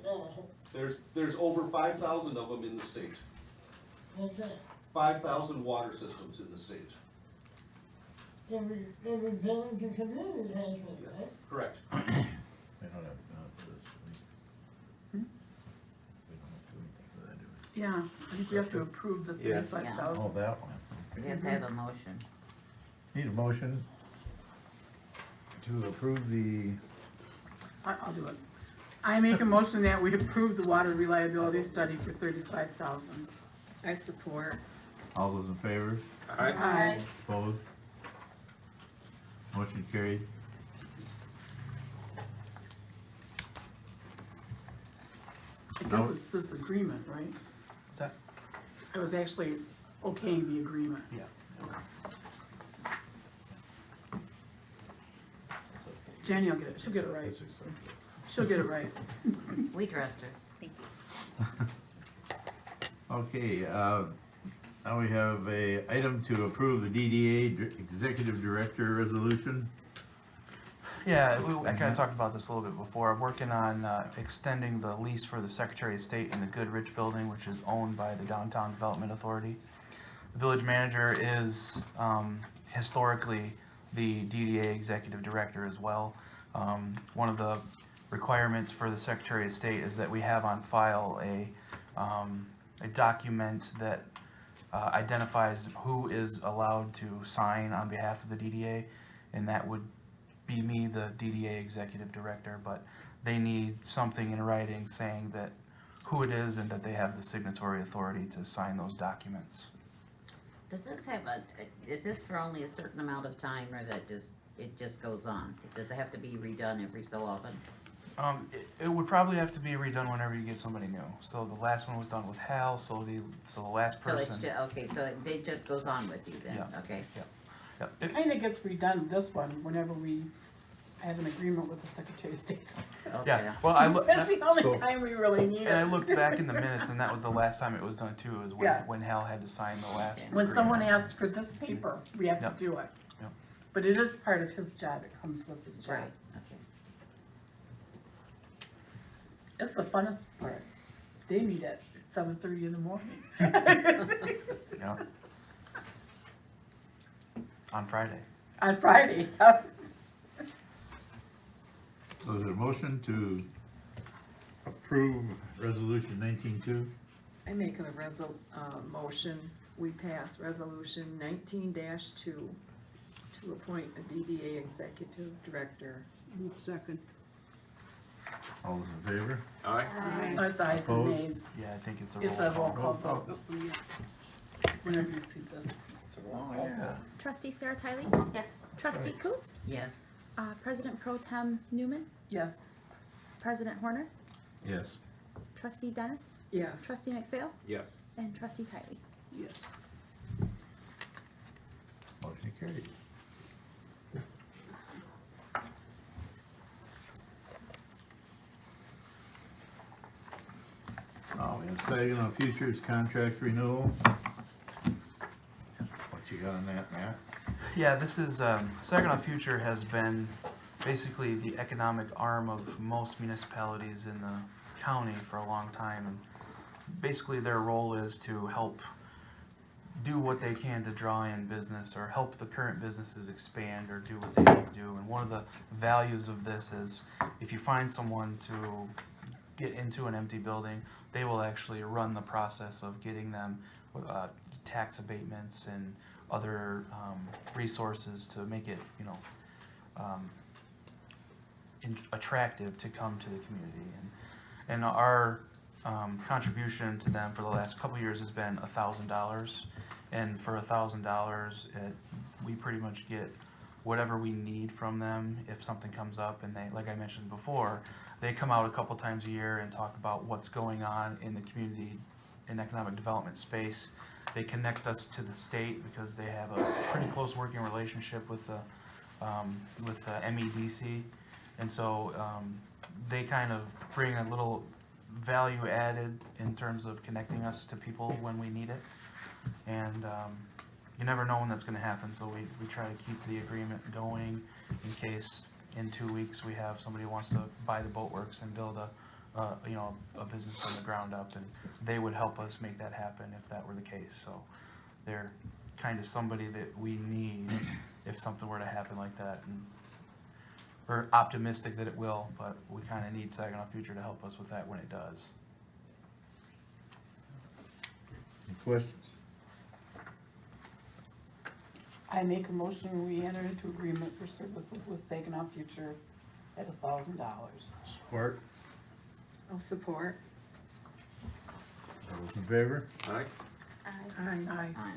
that, There's over 5,000 of them in the state. what's that? 5,000 water systems in the state. Every village or community has one, right? Correct. They don't have, for this. We don't have to do anything for that, do we? yeah, I think we have to approve the Yeah. 35,000. Oh, that one. We have to have a motion. Need a motion to approve the I'll do it. I make a motion that we approve the water reliability study for $35,000. I support. All those in favor? Aye. Opposed? Motion carried. I No. guess it's this agreement, right? Is that? I was actually okaying the agreement. Yeah. Jenny will get it, she'll get it right. That's acceptable. She'll get it right. We trust her. Thank you. Okay, now we have a item to approve the DDA Executive Director Resolution. Yeah, I kind of talked about this a little bit before. I'm working on extending the lease for the Secretary of State in the Goodrich Building, which is owned by the Downtown Development Authority. The village manager is historically the DDA Executive Director as well. One of the requirements for the Secretary of State is that we have on file a document that identifies who is allowed to sign on behalf of the DDA, and that would be me, the DDA Executive Director, but they need something in writing saying that who it is and that they have the signatory authority to sign those documents. Does this have is this for only a certain amount of time, or that it just goes on? Does it have to be redone every so often? It would probably have to be redone whenever you get somebody new. So the last one was done with Hal, so the last So it's person. just, okay, so it just goes on with you then, Yeah. okay? Yep. It- Kinda gets redone, this one, whenever we have an agreement with the Secretary of State. Okay. Yeah, well, I looked, That's the only So- time we really need and I it. looked back in the minutes, and that was the last time it was done too, is Yeah. when Hal had to sign the last. When someone agreement. asks for this paper, we have Yep. to do it. Yep. But it is part of his job, it comes with his job. Right, okay. It's the funnest part. They meet at 7:30 in the morning. Yeah. On Friday. On Friday. So is there a motion to approve Resolution 19-2? I make a motion, we pass resolution 19-2 to appoint a DDA Executive Director. Second. All those in favor? Aye. It's ayes and Opposed? nays. Yeah, I think it's a It's a roll call Roll vote. Whenever you see this, it's a roll call vote. Trustee Sarah Tiley? Yes. Trustee Coots? Yes, President Pro Tem Newman? Yes. President Horner? Yes. Trustee Dennis? Yes. Trustee McPhail? Yes. And Trustee Tiley? Yes. Motion carried. Oh, we have Saginaw Futures contract renewal. What you got on that, Matt? Yeah, this is, Saginaw Future has been basically the economic arm of most municipalities in the county for a long time. And basically their role is to help do what they can to draw in business or help the current businesses expand or do what they need to do. And one of the values of this is if you find someone to get into an empty building, they will actually run the process of getting them tax abatements and other resources to make it, attractive to come to the community. And our contribution to them for the last couple of years has been $1,000. And for $1,000, we pretty much get whatever we need from them if something comes up. And they, like I mentioned before, they come out a couple times a year and talk about what's going on in the community and economic development space. They connect us to the state because they have a pretty close working relationship with the MEDC. And so they kind of bring a little value added in terms of connecting us to people when we need it. And you never know when that's going to happen, so we try to keep the agreement going in case in 2 weeks we have somebody who wants to buy the boatworks and build a business from the ground up, and they would help us make that happen if that were the case. So they're kind of somebody that we need if something were to happen like that. And we're optimistic that it will, but we kind of need Saginaw Future to help us with that when it does. Any questions? I make a motion, we enter into agreement for services with Saginaw Future at $1,000. Support? I'll support. All those in favor? Aye. Aye. Aye. Aye.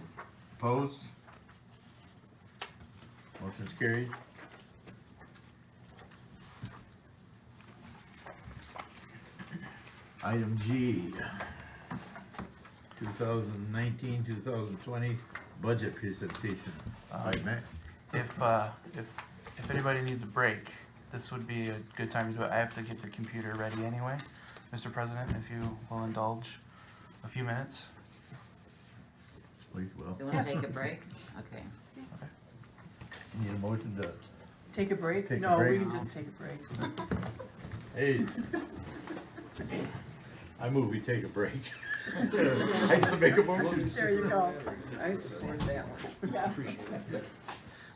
Opposed? Motion's carried. Item G, 2019-2020 budget presentation. Right, Matt? If anybody needs a break, this would be a good time to do it. I have to get the computer ready anyway. Mr. President, if you will indulge a few minutes. Please, Will. Do you wanna take a break? Okay. Need a motion to, Take a break? Take a No, we break. can just take a break. hey. I move we take a break. I can make a motion. There you go. I support that one. Yeah.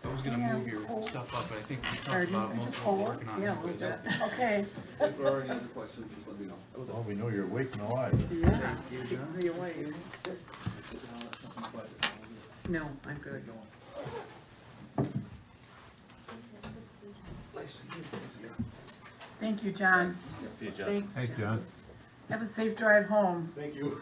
I was gonna move your stuff up, but I think we talked Pardon? about most of what Hold we're on. working on. Yeah, a little bit. Okay. If there are any other questions, just let me know. Well, we know you're awake and alive. Yeah. Keep me away. No, I'm good. Thank you, John. See you, John. Thanks. Thanks, John. Have a safe drive home. Thank you.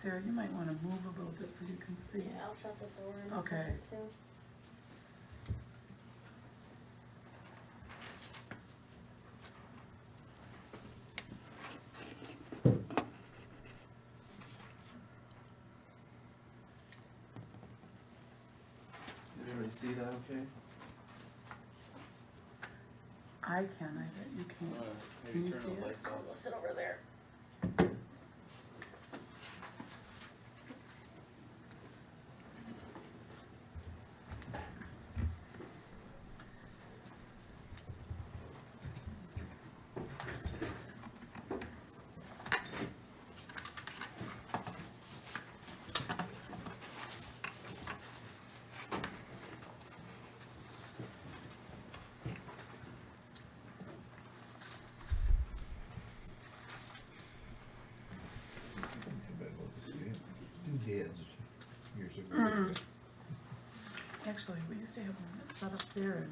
Sarah, you might wanna move a little bit so you can see. Yeah, I'll shut the door in a Okay. second too. Did everybody see that okay? I can, I bet you can't. Can you see it? I'll sit over there. Doodads years ago. Actually, we used to have one that set up there and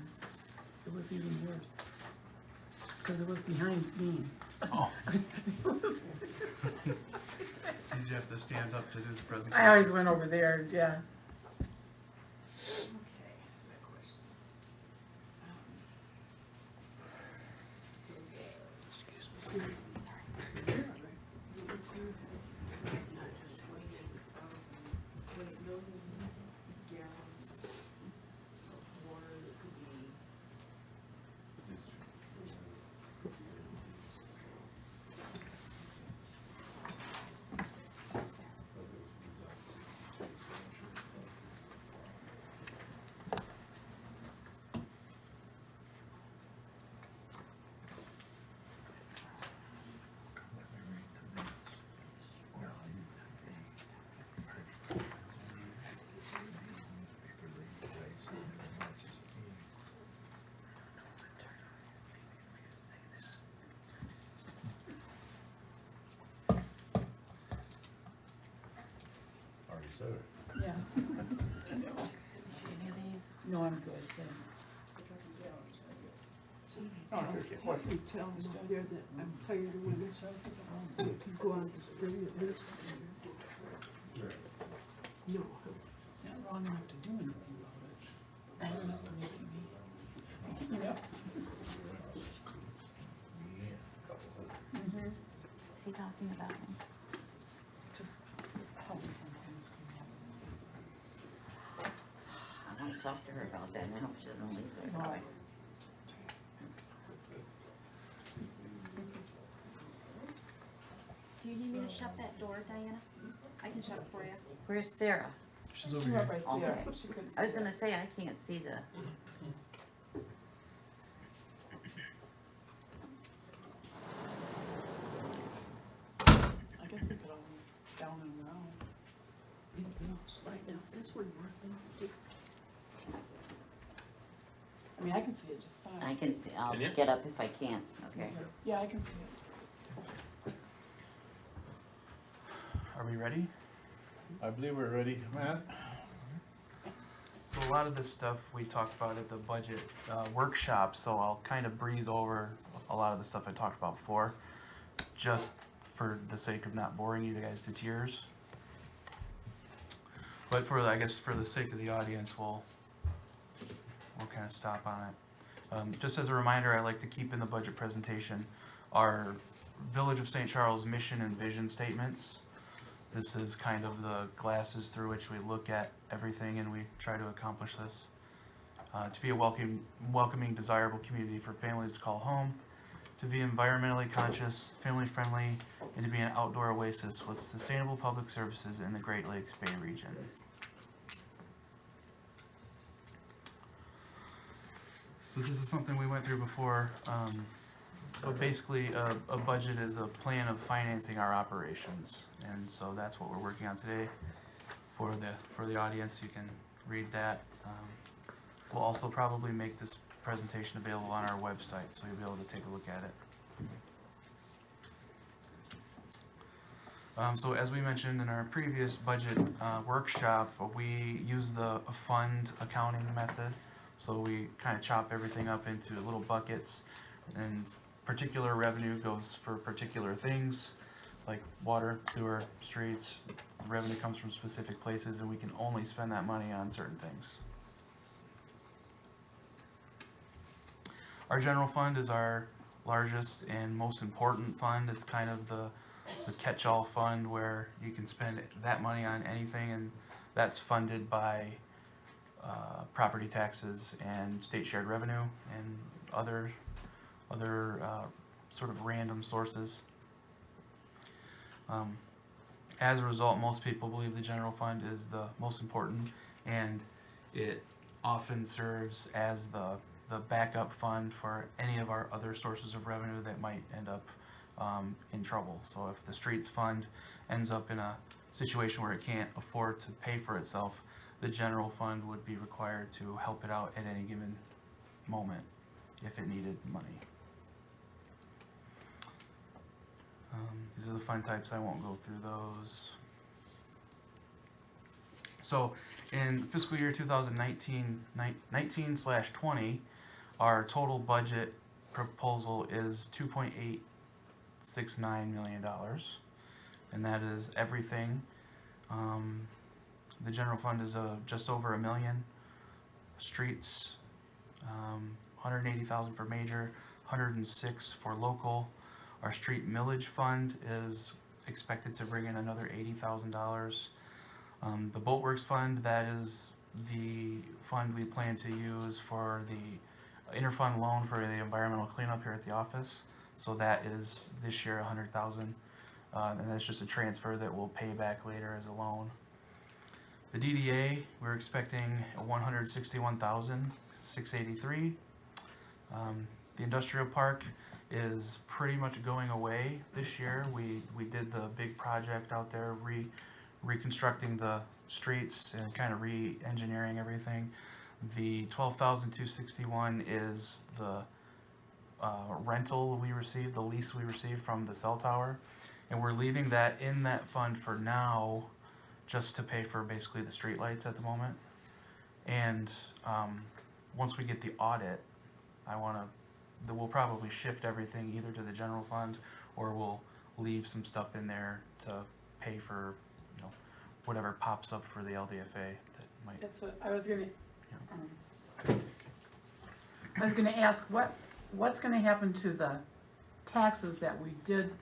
it was even worse. Cause it was behind me. Oh. It was- Did you have to stand up to do the presentation? I always went over there, yeah. Already said it. Yeah. No, I'm good, thanks. What you tell them out there that I'm tired of winter, we can go on to spring at least. No, Not wrong enough to do anything about it. Wrong enough to make me, you know? Is he talking about me? Just help me sometimes. I wanna talk to her about that, and I hope she doesn't leave right All away. right. Do you need me to shut that door, Diana? I can shut it for you. Where's Sarah? She's She over went here. right there. Okay. She couldn't I was see gonna it. say, I can't see the, I guess we could all move down and around. slide down this one more thing. I mean, I can see it just fine. I can see, I'll Can you? get up if I can't, okay? Yeah, I can see it. are we ready? I believe we're ready, Matt. So a lot of this stuff we talked about at the budget workshop, so I'll kind of breeze over a lot of the stuff I talked about before, just for the sake of not boring you guys to tears. But I guess for the sake of the audience, we'll kind of stop on it. Just as a reminder, I like to keep in the budget presentation our Village of St. Charles mission and vision statements. This is kind of the glasses through which we look at everything and we try to accomplish this. To be a welcoming, desirable community for families to call home, to be environmentally conscious, family friendly, and to be an outdoor oasis with sustainable public services in the Great Lakes Bay region. So this is something we went through before, but basically a budget is a plan of financing our operations, and so that's what we're working on today. For the audience, you can read that. We'll also probably make this presentation available on our website, so you'll be able to take a look at it. So as we mentioned in our previous budget workshop, we use the fund accounting method. So we kind of chop everything up into little buckets, and particular revenue goes for particular things, like water, sewer, streets. The revenue comes from specific places, and we can only spend that money on certain things. Our general fund is our largest and most important fund. It's kind of the catch-all fund where you can spend that money on anything, and that's funded by property taxes and state shared revenue and other sort of random sources. As a result, most people believe the general fund is the most important, and it often serves as the backup fund for any of our other sources of revenue that might end up in trouble. So if the streets fund ends up in a situation where it can't afford to pay for itself, the general fund would be required to help it out at any given moment if it needed money. These are the fund types. I won't go through those. So in fiscal year 2019/20, our total budget proposal is $2.869 million, and that is everything. The general fund is just over $1 million. Streets, 180,000 for major, 106 for local. Our street millage fund is expected to bring in another $80,000. The Boatworks fund, that is the fund we plan to use for the interfund loan for the environmental cleanup here at the office. So that is this year $100,000, and that's just a transfer that we'll pay back later as a loan. The DDA, we're expecting $161,683. The industrial park is pretty much going away this year. We did the big project out there, reconstructing the streets and kind of re-engineering everything. The $12,261 is the rental we received, the lease we received from the cell tower, and we're leaving that in that fund for now, just to pay for basically the street lights at the moment. And once we get the audit, we'll probably shift everything either to the general fund, or we'll leave some stuff in there to pay for, whatever pops up for the LDFA that might. That's what I was gonna ask, what's gonna happen to the taxes that we did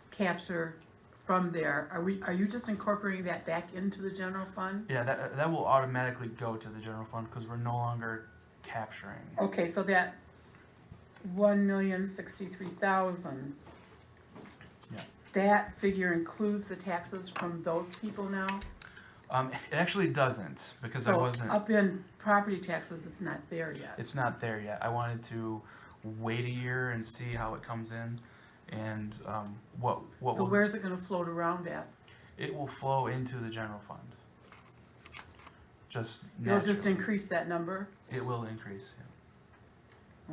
capture from there? Are you just incorporating that back into the general fund? Yeah, that will automatically go to the general fund because we're no longer capturing. Okay, so that $1,063,000. Yeah. That figure includes the taxes from those people now? It actually doesn't, because I So wasn't. up in property taxes, it's not there yet. It's not there yet. I wanted to wait a year and see how it comes in, and what So will, where's it gonna float around at? it will flow into the general fund. Just It'll just naturally. increase that number? It will increase, yeah.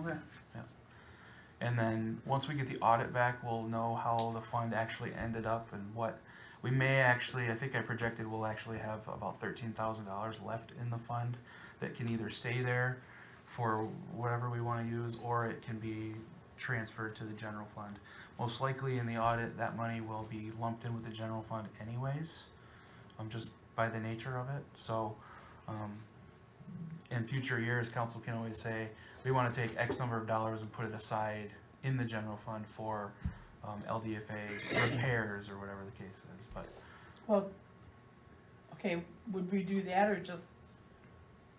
Okay. And then once we get the audit back, we'll know how the fund actually ended up and what We may actually, I think I projected we'll actually have about $13,000 left in the fund that can either stay there for whatever we want to use, or it can be transferred to the general fund. Most likely in the audit, that money will be lumped in with the general fund anyways, just by the nature of it. So in future years, council can always say, we want to take X number of dollars and put it aside in the general fund for LDFA repairs or whatever the case is, but Well, okay, would we do that or just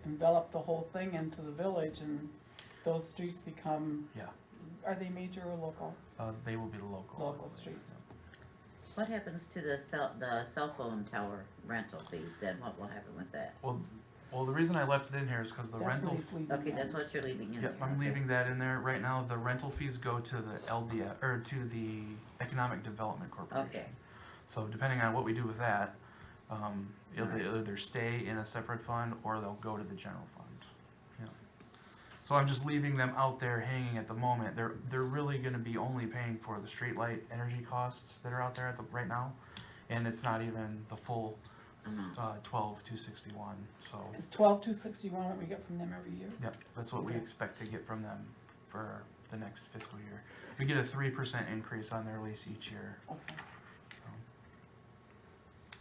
envelop the whole thing into the village and those streets become? Yeah. Are they major or local? they will be the local. Streets. What happens to the cell phone tower rental fees, then what will happen with that? Well, the reason I left it in here is because the That's rental. what he's leaving Okay, out. that's what you're leaving in there. Yep, I'm okay. leaving that in there. Right now, the rental fees go to the LDF, or to the Economic Development Corporation. Okay, So depending on what we do with that, it'll either stay in a separate fund or they'll go to the general fund. Yeah. So I'm just leaving them out there hanging at the moment. They're really gonna be only paying for the streetlight energy costs that are out there right now. And it's not even the full, 12,261, so. It's 12,261 what we get from them every year? Yep, that's what we Okay. expect to get from them for the next fiscal year. We get a 3% increase on their lease each year. Okay.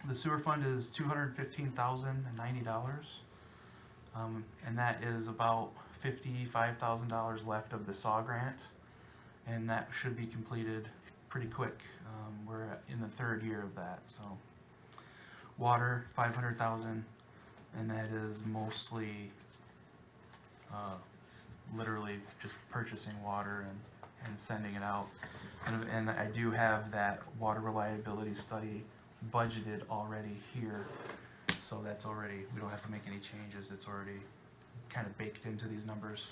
The sewer fund is $215,090, and that is about $55,000 left of the SAW grant, and that should be completed pretty quick. We're in the third year of that, so. Water, $500,000, and that is mostly, literally just purchasing water and sending it out. And I do have that water reliability study budgeted already here, so that's already, we don't have to make any changes, it's already kind of baked into these numbers.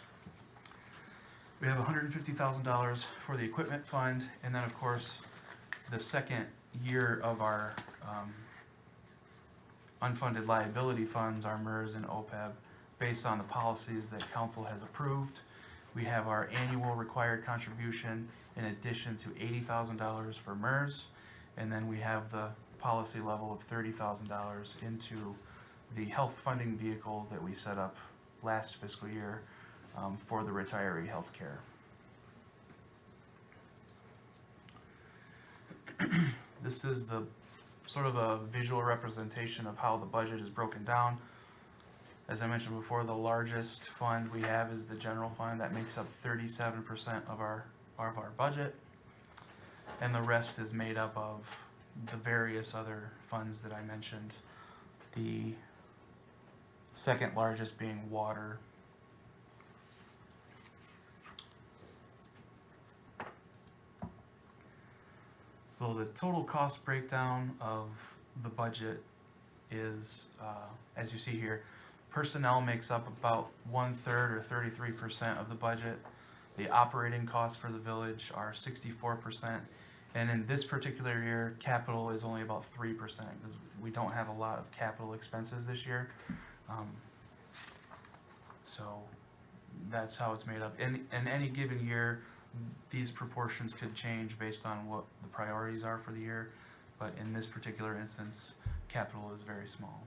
We have $150,000 for the equipment fund, and then of course, the second year of our unfunded liability funds, our MERS and OPEB, based on the policies that council has approved. We have our annual required contribution in addition to $80,000 for MERS, and then we have the policy level of $30,000 into the health funding vehicle that we set up last fiscal year for the retiree health care. This is the sort of a visual representation of how the budget is broken down. As I mentioned before, the largest fund we have is the general fund. That makes up 37% of our budget. And the rest is made up of the various other funds that I mentioned. The second largest being water. So the total cost breakdown of the budget is, as you see here, personnel makes up about 1/3 or 33% of the budget. The operating costs for the village are 64%. And in this particular year, capital is only about 3% because we don't have a lot of capital expenses this year. So that's how it's made up. In any given year, these proportions could change based on what the priorities are for the year, but in this particular instance, capital is very small.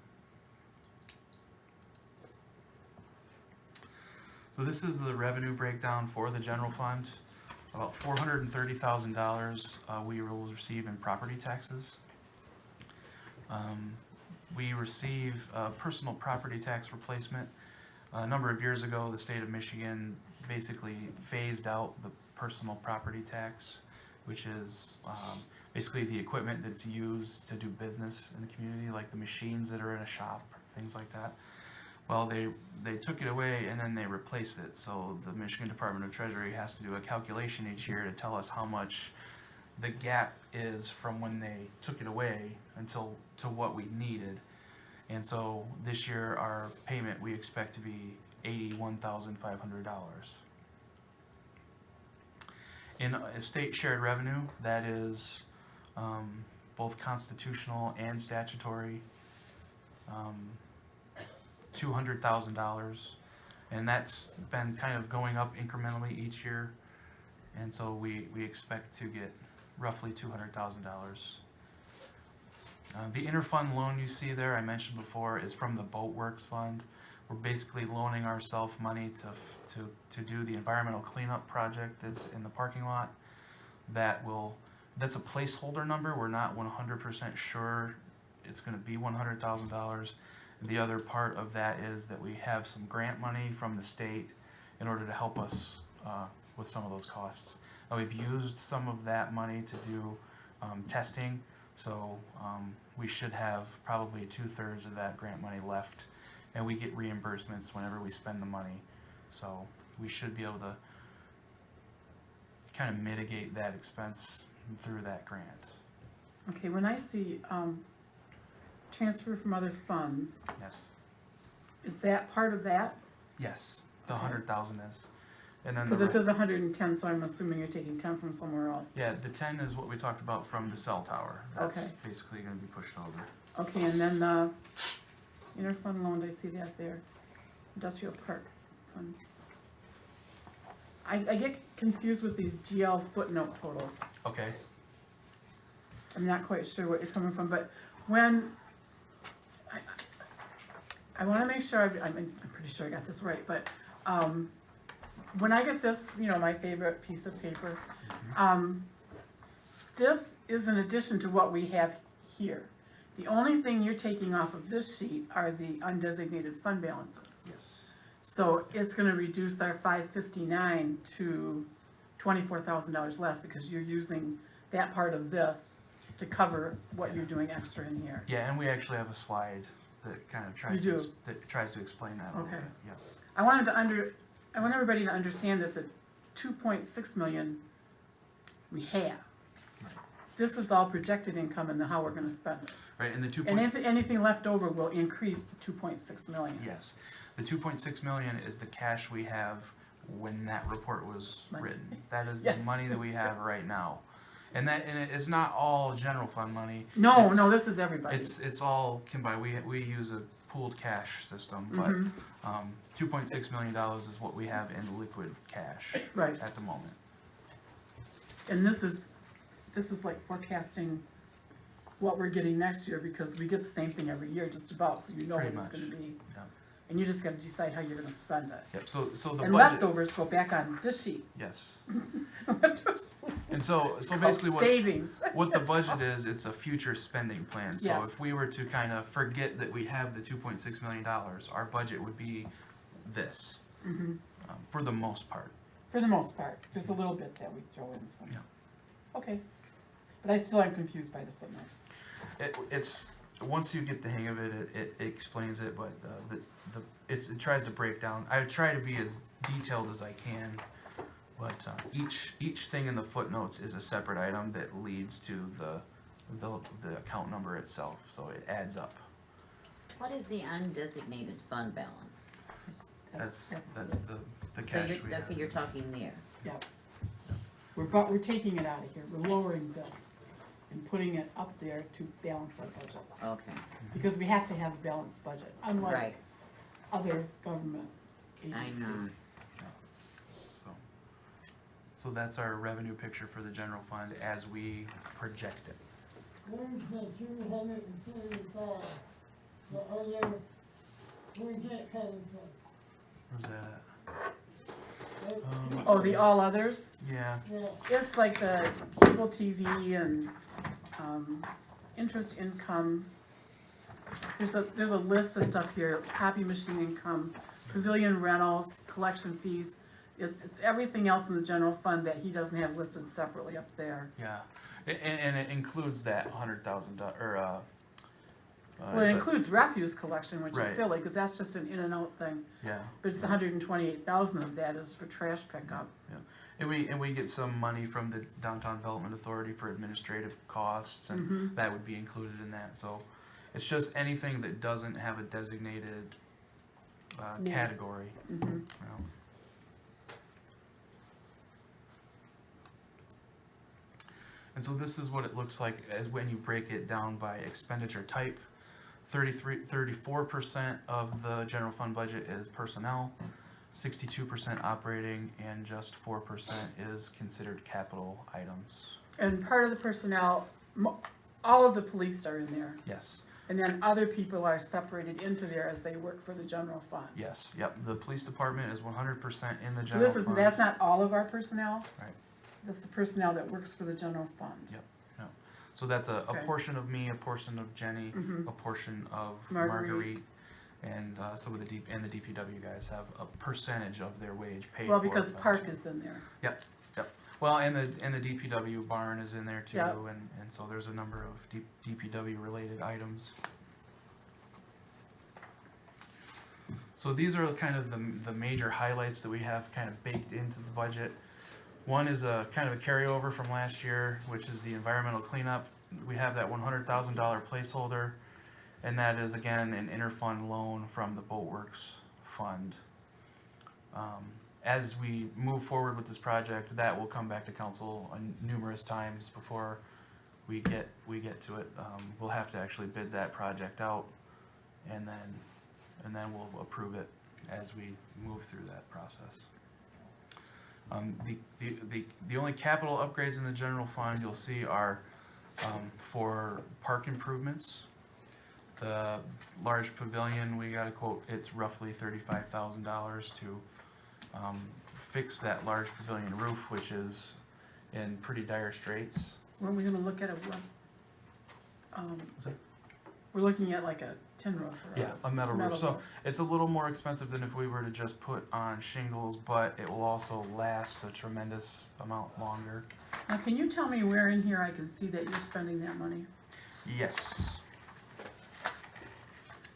So this is the revenue breakdown for the general fund. About $430,000 we will receive in property taxes. We receive personal property tax replacement. A number of years ago, the state of Michigan basically phased out the personal property tax, which is basically the equipment that's used to do business in the community, like the machines that are in a shop, things like that. Well, they took it away and then they replaced it. So the Michigan Department of Treasury has to do a calculation each year to tell us how much the gap is from when they took it away until to what we needed. And so this year our payment we expect to be $81,500. In state shared revenue, that is both constitutional and statutory, $200,000, and that's been kind of going up incrementally each year, and so we expect to get roughly $200,000 The interfund loan you see there, I mentioned before, is from the Boat Works Fund. We're basically loaning ourselves money to do the environmental cleanup project that's in the parking lot. That's a placeholder number. We're not 100% sure it's gonna be $100,000. The other part of that is that we have some grant money from the state in order to help us with some of those costs. Now, we've used some of that money to do testing, so we should have probably 2/3 of that grant money left, and we get reimbursements whenever we spend the money. So we should be able to kind of mitigate that expense through that grant. Okay, when I see, transfer from other funds, Yes. is that part of that? Yes, the 100,000 is. And then Cause it says 110, so I'm assuming you're taking 10 from somewhere else. yeah, the 10 is what we talked about from the cell tower. That's Okay. basically gonna be pushed over. Okay, and then the interfund loan, I see that there, industrial park funds. I get confused with these GL footnote totals. Okay, I'm not quite sure what you're coming from, but when, I wanna make sure, I'm pretty sure I got this right, but, when I get this, you know, my favorite piece of paper, this is in addition to what we have here. The only thing you're taking off of this sheet are the undesignated fund balances. yes. So it's gonna reduce our 559 to $24,000 less because you're using that part of this to cover what you're doing extra in here. Yeah, and we actually have a slide that kind of tries You to, do? that tries to explain that a little Okay. bit, yeah. I want everybody to understand that the 2.6 million we have. This is all projected income and how we're gonna spend it. Right, and the 2. And anything left over will increase the 2.6 million. Yes, the 2.6 million is the cash we have when that report was Money. written. That is Yeah. the money that we have right now. And it is not all general fund money. No, It's- no, this is everybody. It's all combined. We use a pooled cash system, but Mhm. $2.6 million is what we have in liquid cash Right. at the moment. And this is like forecasting what we're getting next year because we get the same thing every year just about, so you know what Pretty it's much. gonna be. Yeah. And you just gotta decide how you're gonna spend it. Yep. So the And budget. leftovers go back on this sheet. Yes. Leftovers. And so It's called basically what savings. what the budget is, it's a future spending plan. So Yes. if we were to kind of forget that we have the $2.6 million, our budget would be this, Mhm. for the most part. For the most part, there's a little bit that we throw in from. Yeah. Okay, but I still am confused by the footnotes. It's once you get the hang of it, it explains it, but it tries to break down. I try to be as detailed as I can, but each thing in the footnotes is a separate item that leads to the account number itself, so it adds up. What is the undesignated fund balance? That's this. the cash we have. Okay, you're talking there. Yep. We're taking it out of here, we're lowering this and putting it up there to balance our budget. Okay, Because we have to have a balanced budget, unlike right, other government I agencies. know. So that's our revenue picture for the general fund as we project it. Where's the 235, the other, where's that coming from? Where's that Oh, the all others? at? Yeah, Yeah, It's like the cable TV and, interest income. There's a list of stuff here, copy machine income, pavilion rentals, collection fees. It's everything else in the general fund that he doesn't have listed separately up there. yeah. And it includes that $100,000, or, Well, it includes refuse collection, which Right. is silly, cause that's just an in and out thing. yeah. But it's 128,000 of that is for trash pickup. And we get some money from the Downtown Development Authority for administrative costs, and Mhm. that would be included in that, so it's just anything that doesn't have a designated, Yeah. category, Mhm. you know. And so this is what it looks like as when you break it down by expenditure type. 34% of the general fund budget is personnel, 62% operating, and just 4% is considered capital items. And part of the personnel, all of the police are in there, Yes, and then other people are separated into there as they work for the general fund. yes, yep, the police department is 100% in the So general this is, fund. that's not all of our personnel? Right. That's the personnel that works for the general fund. So that's a Okay. portion of me, a portion of Jenny, Mhm. a portion of Marguerite. Marguerite, and some of the DPW guys have a percentage of their wage paid Well, for because by Park Jenny. is in there. Well, and the DPW barn is in there too, Yep. and so there's a number of DPW related items. So these are kind of the major highlights that we have kind of baked into the budget. One is a kind of a carryover from last year, which is the environmental cleanup. We have that $100,000 placeholder, and that is again an interfund loan from the Boatworks fund. As we move forward with this project, that will come back to council numerous times before we get to it. We'll have to actually bid that project out, and then we'll approve it as we move through that process. The only capital upgrades in the general fund you'll see are for park improvements. The large pavilion, we got a quote, it's roughly $35,000 to fix that large pavilion roof, which is in pretty dire straits. Weren't we gonna look at a roof? that? We're looking at like a tin roof or Yeah, a metal metal roof. So roof. it's a little more expensive than if we were to just put on shingles, but it will also last a tremendous amount longer. Now, can you tell me where in here I can see that you're spending that money? Yes.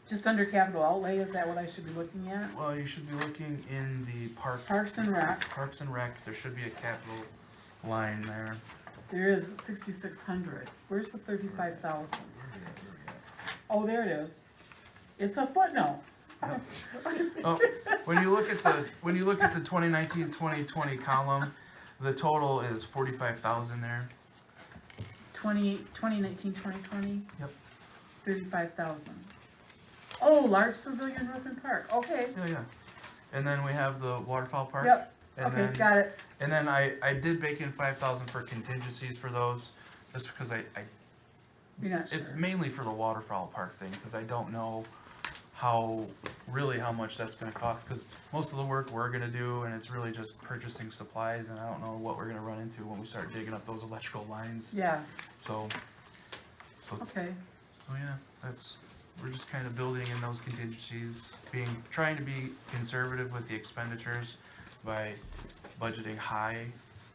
Just under capital outlay, is that what I should be looking at? Well, you should be looking in the Parks and Rec, Parks and Rec. There should be a capital line there. there is 6,600. Where's the 35,000? Oh, there it is. It's a footnote. Oh, when you look at the 2019-2020 column, the total is 45,000 there. 2019, 2020? Yep. 35,000. Oh, large pavilion roof and park, okay. Yeah. And then we have the waterfowl park. Yep, And okay, then, got it. and then I did bake in 5,000 for contingencies for those, just because You're not sure. it's mainly for the waterfowl park thing, because I don't know how much that's gonna cost, because most of the work we're gonna do, and it's really just purchasing supplies, and I don't know what we're gonna run into when we start digging up those electrical lines. Yeah, So okay. yeah, we're just kind of building in those contingencies, trying to be conservative with the expenditures by budgeting high,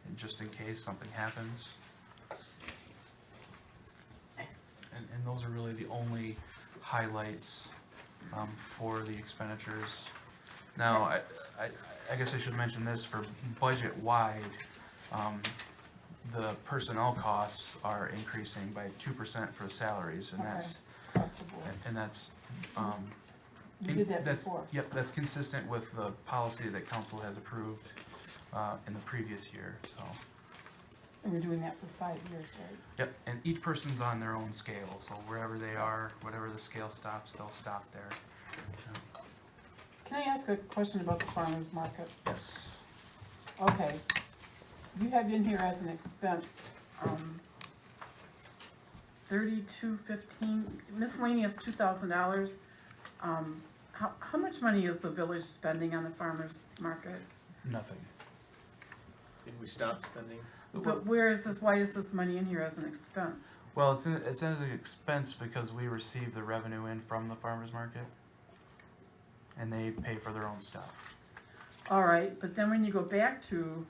and just in case something happens. And those are really the only highlights for the expenditures. Now, I guess I should mention this for budget-wide, the personnel costs are increasing by 2% for salaries, and Okay. that's, Across the board. and that's, You did that that's, before. yep, that's consistent with the policy that council has approved, in the previous year, so. And we're doing that for 5 years, right? Yep, and each person's on their own scale, so wherever they are, whatever the scale stops, they'll stop there. Can I ask a question about the farmer's market? Yes, Okay. You have in here as an expense, 3215, miscellaneous $2,000. How much money is the village spending on the farmer's market? nothing. Did we stop spending? But where is this, why is this money in here as an expense? Well, it's as an expense because we receive the revenue in from the farmer's market, and they pay for their own stuff. All right, but then when you go back to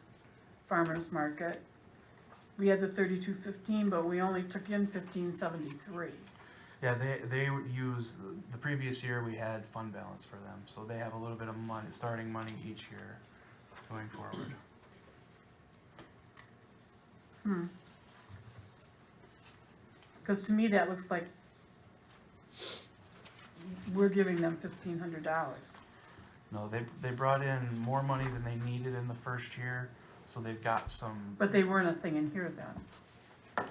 farmer's market, we had the 3215, but we only took in 1573. Yeah, they use, the previous year we had fund balance for them, so they have a little bit of money, starting money each year going forward. Because to me, that looks like we're giving them $1,500. No, they brought in more money than they needed in the first year, so they've got some. But they weren't a thing in here then.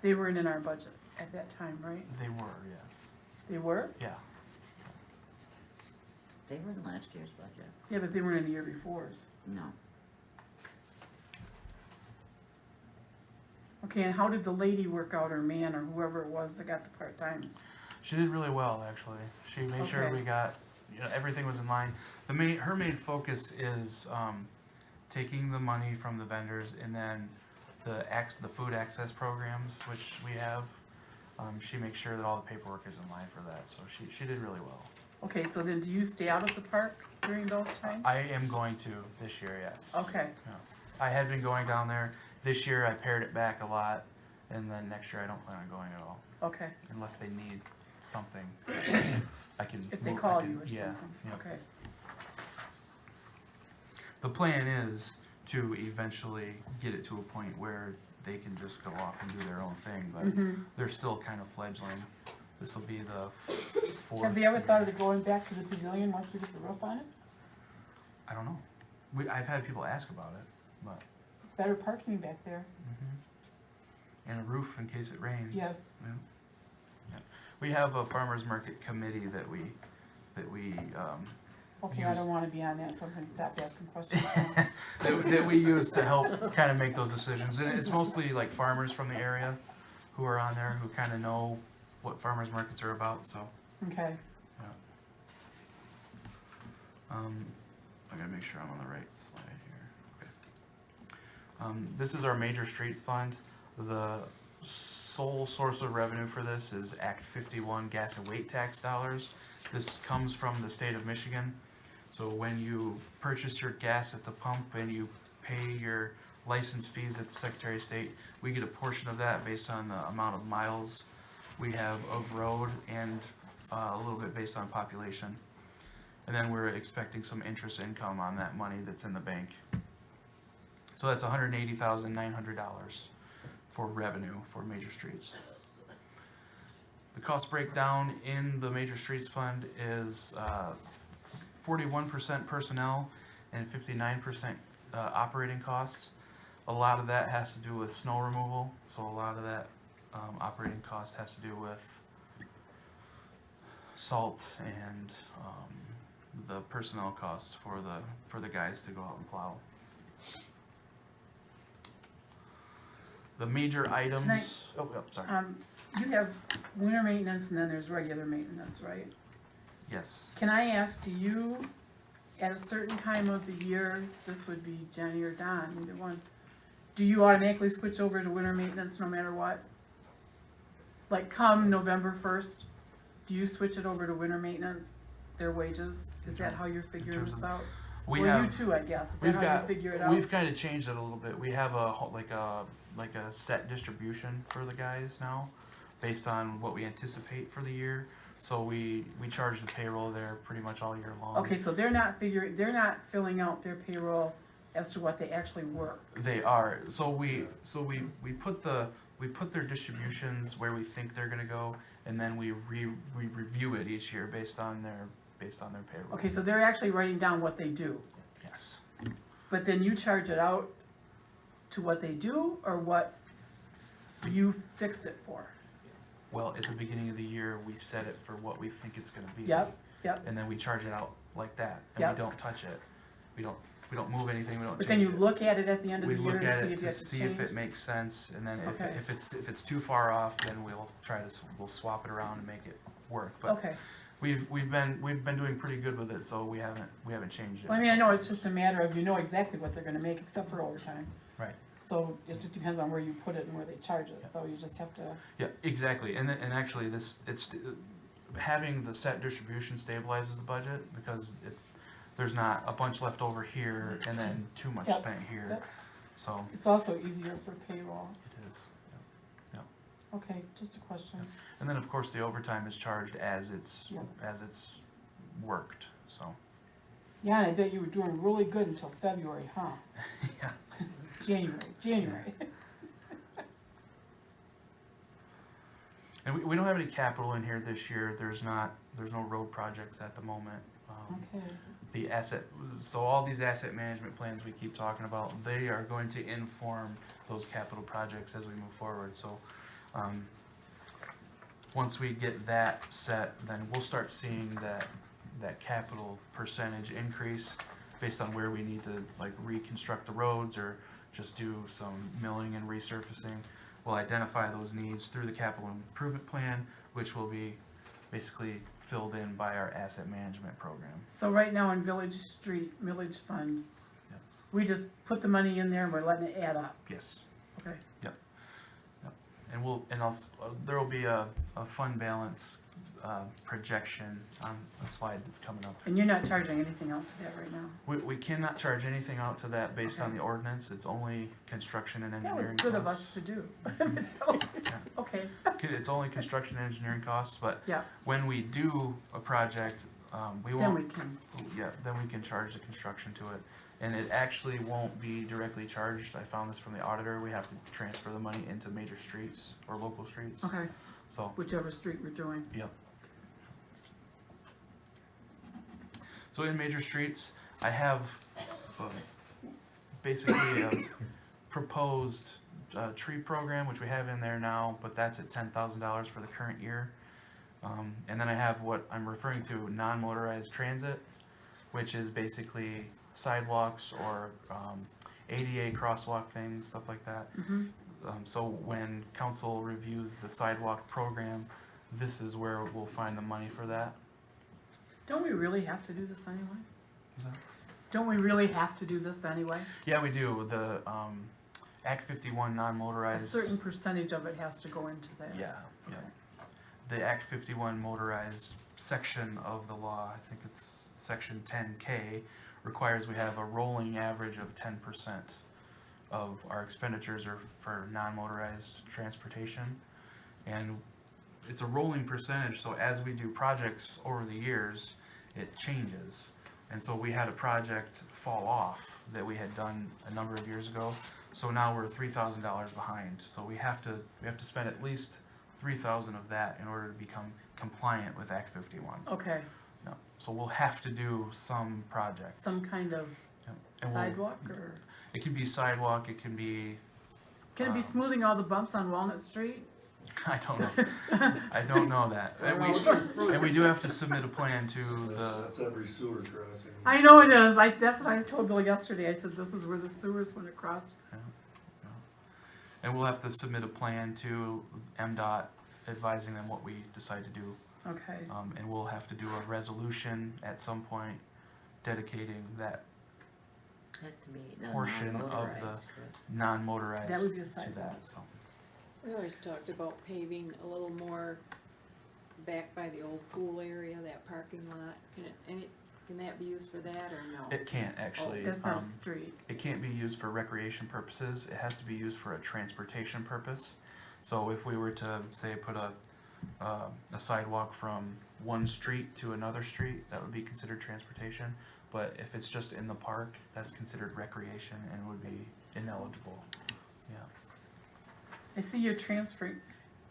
They weren't in our budget at that time, right? They were, yes. They were? Yeah. They were in last year's budget. Yeah, but they weren't in the year before's. No. Okay, and how did the lady work out, or man, or whoever it was that got the part-time? She did really well, actually. She made sure Okay. we got, everything was in line. Her main focus is, taking the money from the vendors and then the food access programs, which we have. She makes sure that all the paperwork is in line for that, so she did really well. Okay, so then do you stay out at the park during those times? I am going to this year, yes. Okay, I had been going down there. This year I pared it back a lot, and then next year I don't plan on going at all, okay, unless they need something. I can. if they move- I call can- you or yeah, something, yeah. okay. The plan is to eventually get it to a point where they can just go off and do their own thing, but Mhm. they're still kind of fledgling. This will be the fourth. Have they ever year. thought of going back to the pavilion once we get the roof on it? I don't know. I've had people ask about it, but, Better parking back there, and a roof in case it rains. yes. We have a farmer's market committee that we, Okay, I Use- don't wanna be on that, so I'm gonna stop asking questions. that we use to help kind of make those decisions. And it's mostly like farmers from the area who are on there, who kind of know what farmers markets are about, so. Okay, I gotta make sure I'm on the right slide here. Okay. This is our major streets fund. The sole source of revenue for this is Act 51 gas and weight tax dollars. This comes from the state of Michigan. So when you purchase your gas at the pump and you pay your license fees at the Secretary of State, we get a portion of that based on the amount of miles we have of road and a little bit based on population. And then we're expecting some interest income on that money that's in the bank. So that's $180,900 for revenue for major streets. The cost breakdown in the major streets fund is 41% personnel and 59% operating costs. A lot of that has to do with snow removal, so a lot of that operating cost has to do with salt and the personnel costs for the guys to go out and plow. The major items. Oh, sorry. you have winter maintenance and then there's regular maintenance, right? Yes. Can I ask, do you, at a certain time of the year, this would be Jenny or Don, either one, do you automatically switch over to winter maintenance no matter what? Like come November 1st, do you switch it over to winter maintenance, their wages? Is that how you're figuring this out? We Well, have. you too, I guess, is that We've how got. you figure it out? We've kind of changed it a little bit. We have like a set distribution for the guys now, based on what we anticipate for the year. So we charge the payroll there pretty much all year long. Okay, so they're not filling out their payroll as to what they actually work. They are. So we put their distributions where we think they're gonna go, and then we review it each year based on their payroll. Okay, so they're actually writing down what they do, Yes. but then you charge it out to what they do, or what you fixed it for? Well, at the beginning of the year, we set it for what we think it's gonna be. Yep, yep. And then we charge it out like that, and Yep. we don't touch it. We don't move anything. We don't But change then you it. look at it at the end of We the year look to at see it if you to have to see if change? it makes sense, and then Okay. if it's too far off, then we'll try to we'll swap it around and make it work. But Okay, we've been doing pretty good with it, so we haven't changed it. well, I mean, I know it's just a matter of, you know exactly what they're gonna make, except for overtime. Right. So it just depends on where you put it and where they charge it, so you just have to, Yeah, exactly. And actually, having the set distribution stabilizes the budget, because there's not a bunch left over here and then too much Yep, spent here. yep. So it's also easier for payroll. it is. Okay, just a question. And then, of course, the overtime is charged as it's Yep. worked. So Yeah, and I bet you were doing really good until February, huh? yeah. January. And we don't have any capital in here this year. There's no road projects at the moment. Okay, So all these asset management plans we keep talking about, they are going to inform those capital projects as we move forward. So once we get that set, then we'll start seeing that capital percentage increase based on where we need to like reconstruct the roads or just do some milling and resurfacing. we'll identify those needs through the capital improvement plan, which will be basically filled in by our asset management program. So right now in Village Street, Village Fund, Yep. we just put the money in there and we're letting it add up, Yes. okay? And there will be a fund balance projection on a slide that's coming up. And you're not charging anything out to that right now? We cannot charge anything out to that based on Okay. the ordinance. It's only construction and That engineering was good of costs. us to do. Okay, It's only construction and engineering costs, but yeah, when we do a project, we then won't, we can, then we can charge the construction to it. And it actually won't be directly charged. I found this from the auditor. We have to transfer the money into major streets or local streets. okay, So, whichever street we're doing. yep. So in major streets, I have basically a proposed tree program, which we have in there now, but that's at $10,000 for the current year. And then I have what I'm referring to non-motorized transit, which is basically sidewalks or ADA crosswalk things, stuff like that. Mhm. So when council reviews the sidewalk program, this is where we'll find the money for that. Don't we really have to do this anyway? Is that? Don't we really have to do this anyway? Yeah, we do. The Act 51 A non-motorized. certain percentage of it has to go into that. Yeah, yeah. Okay. The Act 51 motorized section of the law, I think it's section 10K, requires we have a rolling average of 10% of our expenditures are for non-motorized transportation. And it's a rolling percentage, so as we do projects over the years, it changes. And so we had a project fall off that we had done a number of years ago. So now we're $3,000 behind. So we have to spend at least 3,000 of that in order to become compliant with Act 51. Okay, Yeah. So we'll have to do some project. some kind of Yeah. And we'll- sidewalk or, It can be sidewalk, it can be, can it be smoothing all the bumps on Walnut Street? I don't know. I don't know that. And we do have to submit a plan to the, That's every sewer crossing. I know it is, that's what I told Bill yesterday, I said, this is where the sewers went across. and we'll have to submit a plan to MDOT advising them what we decide to do. Okay, And we'll have to do a resolution at some point dedicating that Has to be the portion of non-motorized, the correct? non-motorized That would be a to sidewalk. that, so. We always talked about paving a little more back by the old pool area, that parking lot. Can that be used for that or no? It can't actually. that's not a street. It can't be used for recreation purposes, it has to be used for a transportation purpose. So if we were to, say, put a sidewalk from one street to another street, that would be considered transportation. But if it's just in the park, that's considered recreation and would be ineligible, yeah. I see you're transferring,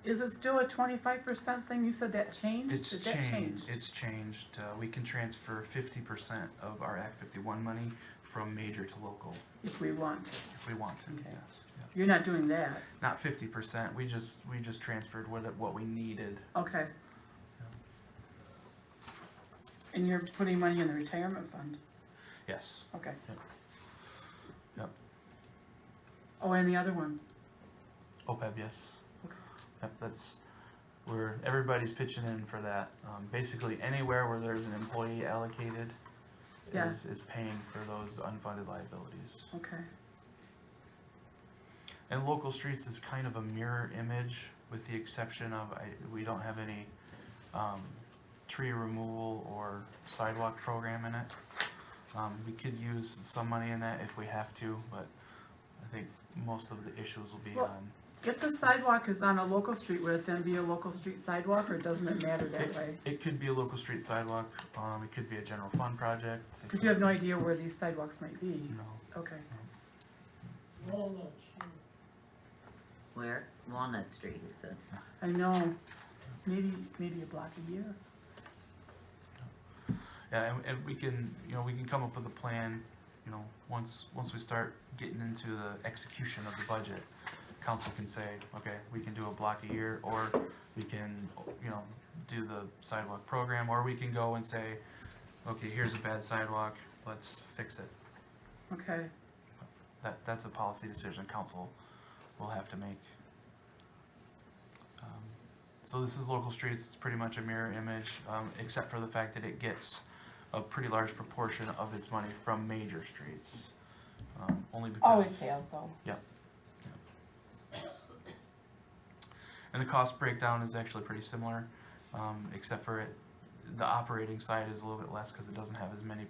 is it still a 25% thing? You said that changed? It's Did that change? It's changed, we can transfer 50% of our Act 51 money from major to local, If we want to. if we want to, Okay. yes. Yeah. You're not doing that, Not 50%, we just transferred what we needed. okay. And you're putting money in the retirement fund, Yes. okay. Yep. Oh, and the other one, OPEB, yes. Okay. Yep, that's where everybody's pitching in for that. Basically, anywhere where there's an employee allocated Yeah. is paying for those unfunded liabilities. okay. And local streets is kind of a mirror image, with the exception of, we don't have any tree removal or sidewalk program in it. We could use some money in that if we have to, but I think most of the issues will be Well, on. If the sidewalk is on a local street, would it then be a local street sidewalk, or doesn't it matter that way? It could be a local street sidewalk, it could be a general fund project. it Because could- you have no idea where these sidewalks might be. No. Okay, Walnut Street. Where? Walnut Street, it said. I know, maybe a block a year. Yeah, and we can, we can come up with a plan, once we start getting into the execution of the budget. Council can say, okay, we can do a block a year, or we can, do the sidewalk program, or we can go and say, okay, here's a bad sidewalk, let's fix it. Okay, That's a policy decision council will have to make. So this is local streets, it's pretty much a mirror image, except for the fact that it gets a pretty large proportion of its money from major streets. Only because. Always has though. Yep. And the cost breakdown is actually pretty similar, except for the operating side is a little bit less because it doesn't have as many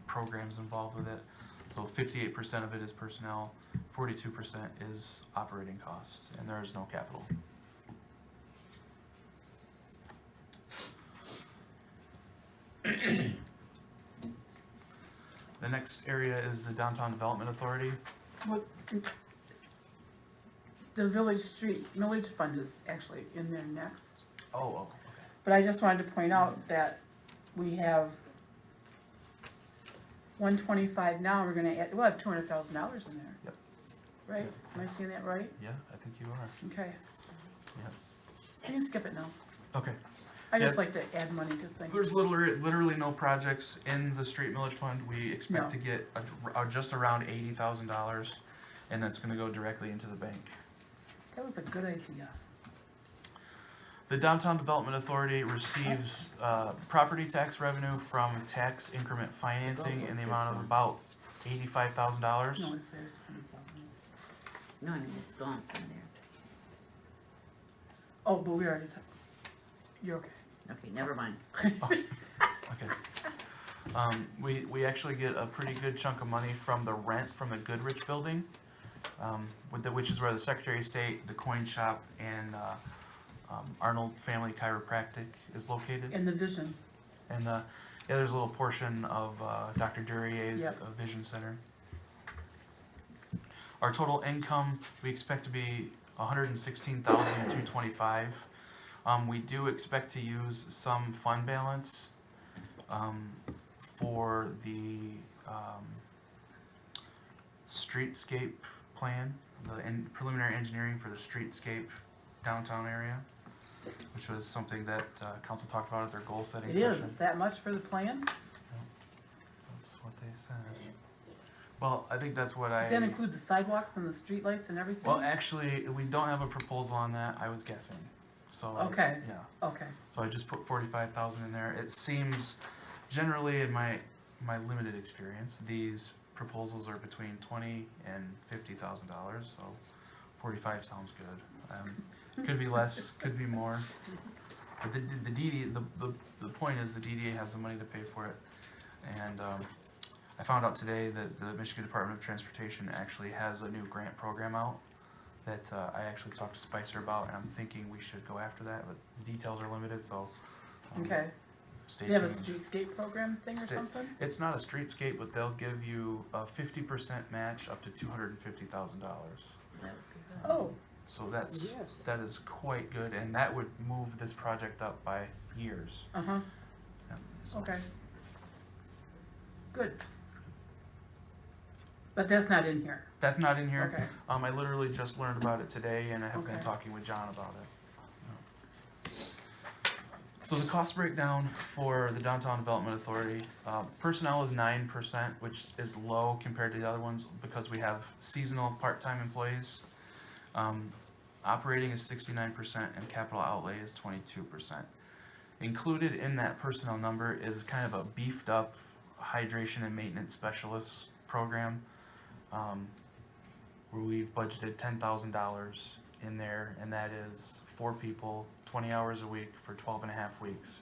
programs involved with it. So 58% of it is personnel, 42% is operating costs, and there is no capital. The next area is the Downtown Development Authority. What, the village street, millage fund is actually in there next. Oh, okay. But I just wanted to point out that we have 125 now, we're gonna add, we'll have $200,000 in there. Yep. Right? Am I seeing that right? Yeah, I think you are. Okay. Yeah. You can skip it now. Okay. I just Yeah. like to add money to things. There's literally no projects in the street millage fund. We expect No. to get just around $80,000, and that's gonna go directly into the bank. That was a good idea. The Downtown Development Authority receives property tax revenue from tax increment financing in the amount of about $85,000. No, it's there's 20,000. No, I mean, it's gone from there. Oh, but we already, you're okay. Okay, never mind. Okay. We actually get a pretty good chunk of money from the rent from the Goodrich building, which is where the Secretary of State, the coin shop, and Arnold Family Chiropractic is located. And the vision. And yeah, there's a little portion of Dr. Durier's Yep. Vision Center. Our total income, we expect to be $116,225. We do expect to use some fund balance for the streetscape plan, the preliminary engineering for the streetscape downtown area, which was something that council talked about at their goal setting It session. is that much for the plan? That's what they said. Well, I think that's what Does that include the sidewalks and the streetlights and everything? Well, actually, we don't have a proposal on that. I was guessing. So Okay. yeah. Okay, So I just put 45,000 in there. It seems, generally in my limited experience, these proposals are between $20,000 and $50,000. So 45 sounds good. Could be less, could be more. But the DDA, the point is the DDA has the money to pay for it, and I found out today that the Michigan Department of Transportation actually has a new grant program out that I actually talked to Spicer about, and I'm thinking we should go after that, but the details are limited, so. okay. Stay They have a tuned. streetscape program thing or something? It's not a streetscape, but they'll give you a 50% match up to $250,000. Oh, So that Yes. is quite good, and that would move this project up by years. uh-huh, Yeah, so- okay. Good. But that's not in here. That's not in here. Okay. I literally just learned about it today, and I have been Okay. talking with John about it. So the cost breakdown for the Downtown Development Authority, personnel is 9%, which is low compared to the other ones because we have seasonal part-time employees. Operating is 69% and capital outlay is 22%. Included in that personnel number is kind of a beefed up hydration and maintenance specialist program, where we've budgeted $10,000 in there, and that is 4 people, 20 hours a week for 12 and a half weeks.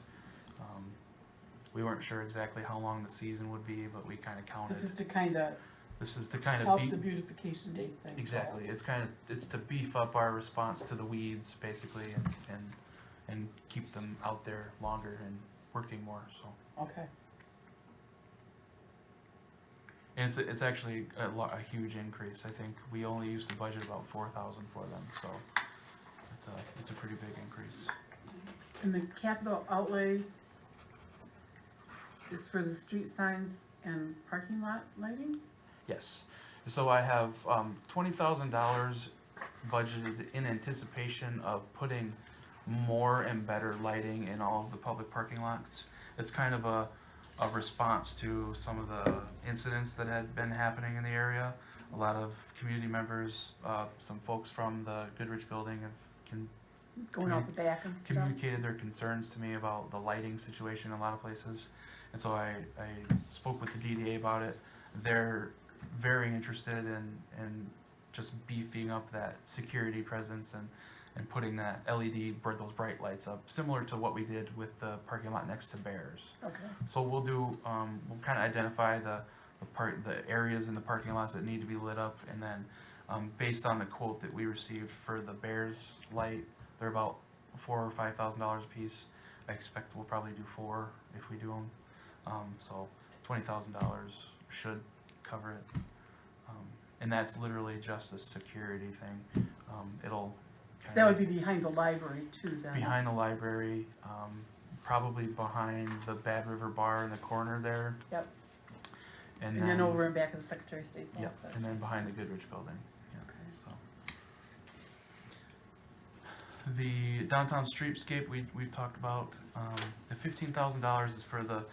We weren't sure exactly how long the season would be, but we kind of counted. This is to kinda This is to kind of help beat. the beautification day thing. Exactly, it's to beef up our response to the weeds, basically, and keep them out there longer and working more, so. Okay, And it's actually a huge increase, I think, we only used to budget about 4,000 for them, so it's a pretty big increase. and the capital outlay is for the street signs and parking lot lighting? Yes, so I have $20,000 budgeted in anticipation of putting more and better lighting in all of the public parking lots. It's kind of a response to some of the incidents that had been happening in the area. A lot of community members, some folks from the Goodrich building going out the back and stuff? communicated their concerns to me about the lighting situation in a lot of places. And so I spoke with the DDA about it. They're very interested in just beefing up that security presence and putting that LED, those bright lights up, similar to what we did with the parking lot next to Bears. Okay, So we'll do, we'll kind of identify the areas in the parking lots that need to be lit up, and then, based on the quote that we received for the Bears light, they're about $4,000 or $5,000 a piece. I expect we'll probably do 4 if we do them. So $20,000 should cover it. And that's literally just a security thing. It'll so that would be behind the library too then? behind the library, probably behind the Bad River Bar in the corner there. Yep, And and then over and back of the Secretary of State's Yep, office. and then behind the Goodrich building. Yeah, Okay. so. The downtown streetscape we've talked about. The $15,000 is for the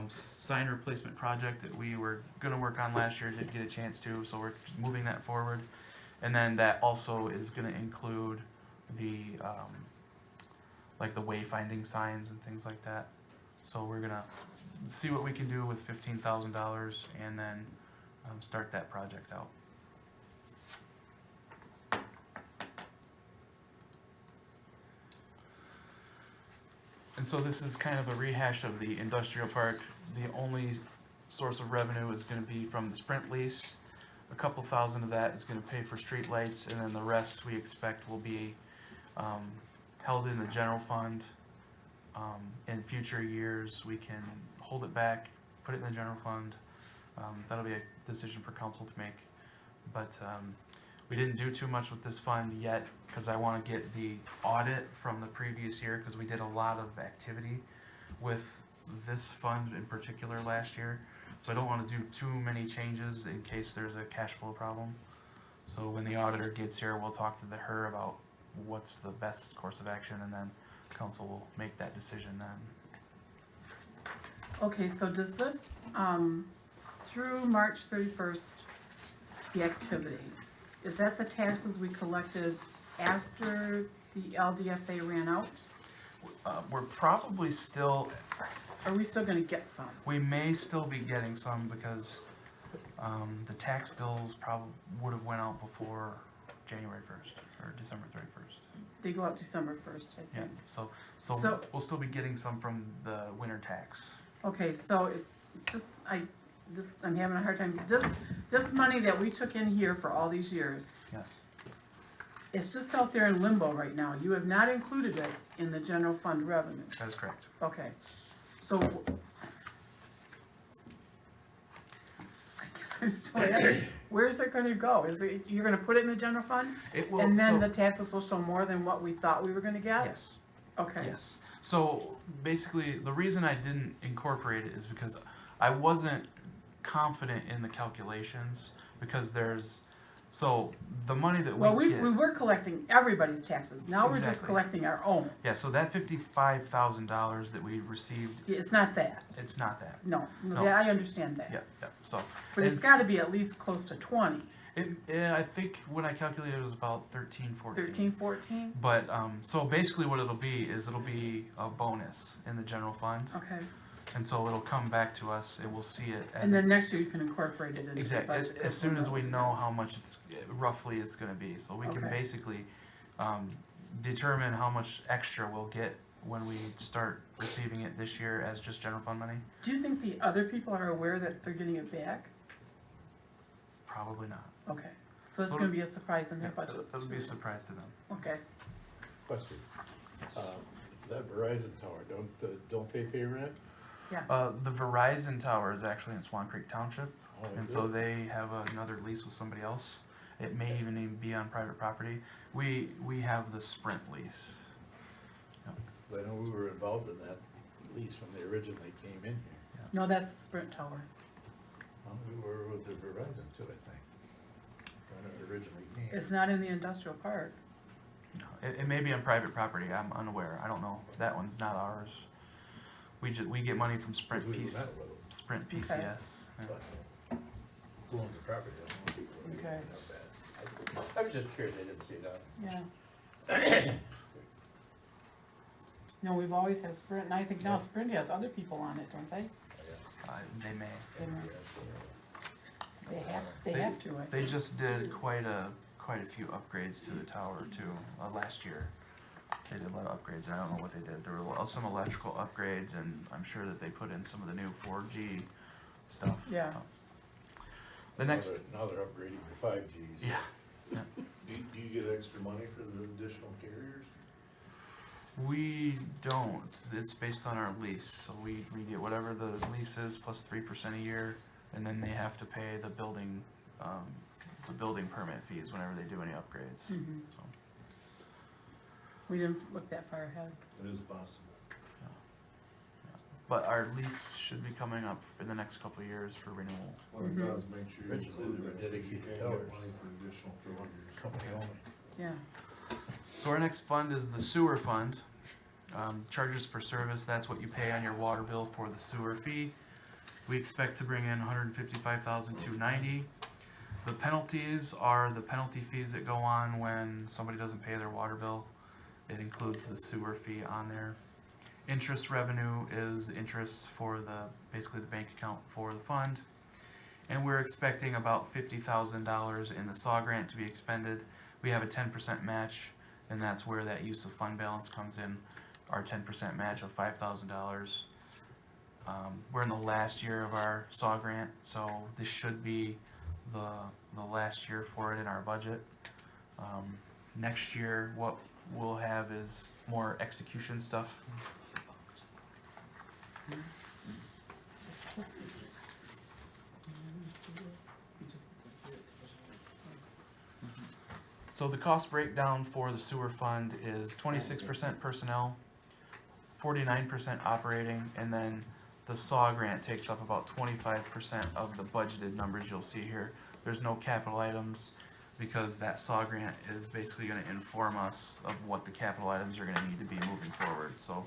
sign replacement project that we were gonna work on last year, didn't get a chance to, so we're just moving that forward. And then that also is gonna include the like the wayfinding signs and things like that. So we're gonna see what we can do with $15,000 and then start that project out. And so this is kind of a rehash of the industrial park. The only source of revenue is gonna be from the Sprint lease. A couple thousand of that is gonna pay for street lights, and then the rest we expect will be held in the general fund. In future years, we can hold it back, put it in the general fund. That'll be a decision for council to make. But we didn't do too much with this fund yet, because I want to get the audit from the previous year, because we did a lot of activity with this fund in particular last year. So I don't want to do too many changes in case there's a cash flow problem. So when the auditor gets here, we'll talk to her about what's the best course of action, and then council will make that decision then. Okay, so does this, through March 31st, the activity, is that the taxes we collected after the LDFA ran out? We're probably still, Are we still gonna get some? we may still be getting some because the tax bills probably would have went out before January 1st or December 31st. They go out December 1st, I Yeah, think. so So- we'll still be getting some from the winter tax. Okay, so it just, I'm having a hard time, this money that we took in here for all these years, Yes, it's just out there in limbo right now. You have not included it in the general fund revenue. that is correct. Okay, so I guess I'm still asking, where's it gonna go? Is it, you're gonna put it in the general fund? It will, And then so- the taxes will show more than what we thought we were gonna get? yes. Okay. Yes. So basically, the reason I didn't incorporate it is because I wasn't confident in the calculations, because so the money that Well, we we get. were collecting everybody's taxes. Now we're just Exactly. collecting our own. Yeah, so that $55,000 that we received, It's not that. it's not that. No, No. yeah, I understand that. Yeah, so. But it's gotta be at least close to 20, I think when I calculated it was about 13, 14. 13, 14? But, so basically what it'll be is it'll be a bonus in the general fund. Okay. And so it'll come back to us, and we'll see it as. And then next year you can incorporate it into the Exactly, budget. as soon as we know how much it's, roughly it's gonna be, so we can Okay. basically, determine how much extra we'll get when we start receiving it this year as just general fund money. Do you think the other people are aware that they're getting it back? Probably not. Okay, so it's So gonna be a surprise in their Yeah, budgets. That'll be a surprise to them. Okay, Question. That Verizon tower, don't they pay rent? The Verizon tower is actually in Swan Creek Township, Oh, and good. so they have another lease with somebody else. It may even be on private property. We have the Sprint lease. I know we were involved in that lease when they originally came in here. no, that's the Sprint tower. Well, we were with the Verizon too, I think, when it originally came. It's not in the industrial park. No, it may be on private property, I'm unaware, I don't know. That one's not ours. We get money from Sprint We PC, met with them, Sprint Okay. PCS. Yeah. but who owned the property, I don't know if people Okay. know that. I was just curious, I didn't see that. Yeah. No, we've always had Sprint, and I think now Sprint has other people on it, don't they? They may. They have to, I They think. just did quite a few upgrades to the tower too, last year. They did a lot of upgrades, and I don't know what they did. There were some electrical upgrades, and I'm sure that they put in some of the new 4G stuff. Yeah. The next, Now they're upgrading to 5Gs. yeah, Do you get extra money for the additional carriers? we don't. It's based on our lease, so we get whatever the lease is plus 3% a year, and then they have to pay the building permit fees whenever they do any upgrades. Mhm. So, We didn't look that far ahead. It is possible. but our lease should be coming up in the next couple of years for renewal. What it does, make sure you Eventually include they're that, dedicated you can't towers. get money for additional carriers. Company only. Yeah. So our next fund is the sewer fund. Charges for service, that's what you pay on your water bill for the sewer fee. We expect to bring in $155,290. The penalties are the penalty fees that go on when somebody doesn't pay their water bill. It includes the sewer fee on there. Interest revenue is interest for basically the bank account for the fund. And we're expecting about $50,000 in the SAW grant to be expended. We have a 10% match, and that's where that use of fund balance comes in, our 10% match of $5,000. We're in the last year of our SAW grant, so this should be the last year for it in our budget. Next year, what we'll have is more execution stuff. So the cost breakdown for the sewer fund is 26% personnel, 49% operating, and then the SAW grant takes up about 25% of the budgeted numbers you'll see here. There's no capital items because that SAW grant is basically gonna inform us of what the capital items are gonna need to be moving forward. So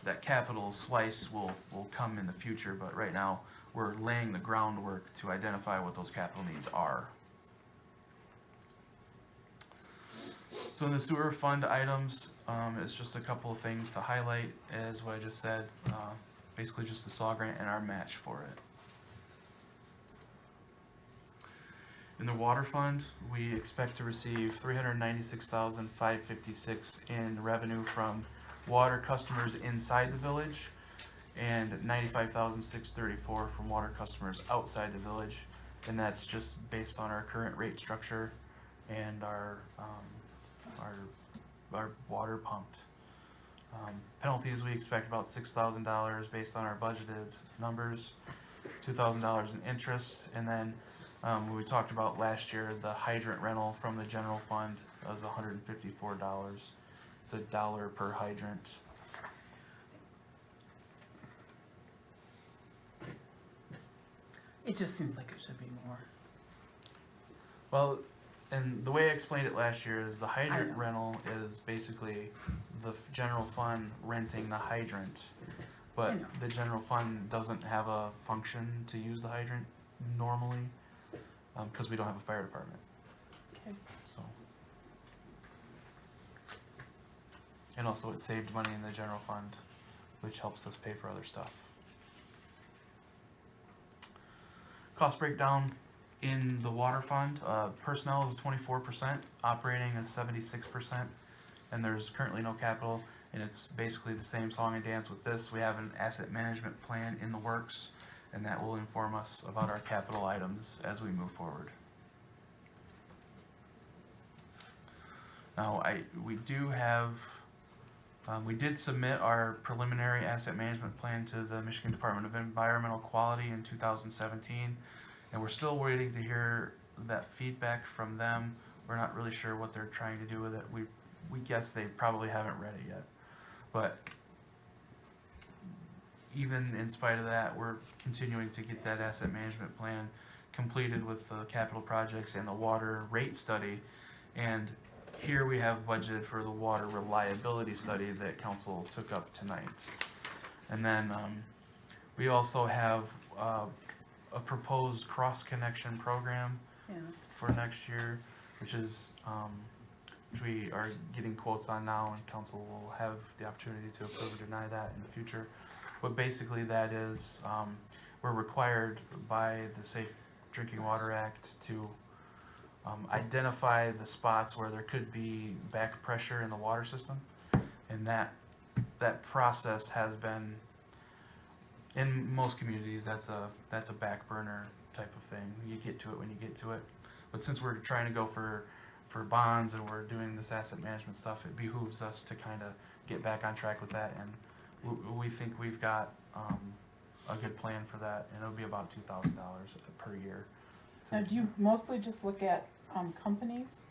that capital slice will come in the future, but right now, we're laying the groundwork to identify what those capital needs are. So in the sewer fund items, it's just a couple of things to highlight, as what I just said, basically just the SAW grant and our match for it. In the water fund, we expect to receive $396,556 in revenue from water customers inside the village, and $95,634 from water customers outside the village, and that's just based on our current rate structure and our water pumped. Penalties, we expect about $6,000 based on our budgeted numbers, $2,000 in interest, and then when we talked about last year, the hydrant rental from the general fund was $154. It's $1 per hydrant. It just seems like it should be more. Well, and the way I explained it last year is the hydrant know. rental is basically the general fund renting the hydrant. I But know. the general fund doesn't have a function to use the hydrant normally, cause we don't have a fire department, Okay. so. And also it saved money in the general fund, which helps us pay for other stuff. Cost breakdown in the water fund, personnel is 24%, operating is 76%, and there's currently no capital, and it's basically the same song and dance with this. We have an asset management plan in the works, and that will inform us about our capital items as we move forward. Now, we do have, we did submit our preliminary asset management plan to the Michigan Department of Environmental Quality in 2017, and we're still waiting to hear that feedback from them. We're not really sure what they're trying to do with it. We guess they probably haven't read it yet. But even in spite of that, we're continuing to get that asset management plan completed with the capital projects and the water rate study. And here we have budgeted for the water reliability study that council took up tonight. And then we also have a proposed cross-connection program Yeah. for next year, which is which we are getting quotes on now, and council will have the opportunity to approve or deny that in the future. But basically that is, we're required by the Safe Drinking Water Act to identify the spots where there could be back pressure in the water system. And that process has been, in most communities, that's a back burner type of thing. You get to it when you get to it. But since we're trying to go for bonds and we're doing this asset management stuff, it behooves us to kind of get back on track with that. And we think we've got a good plan for that, and it'll be about $2,000 per year. Now, do you mostly just look at, companies?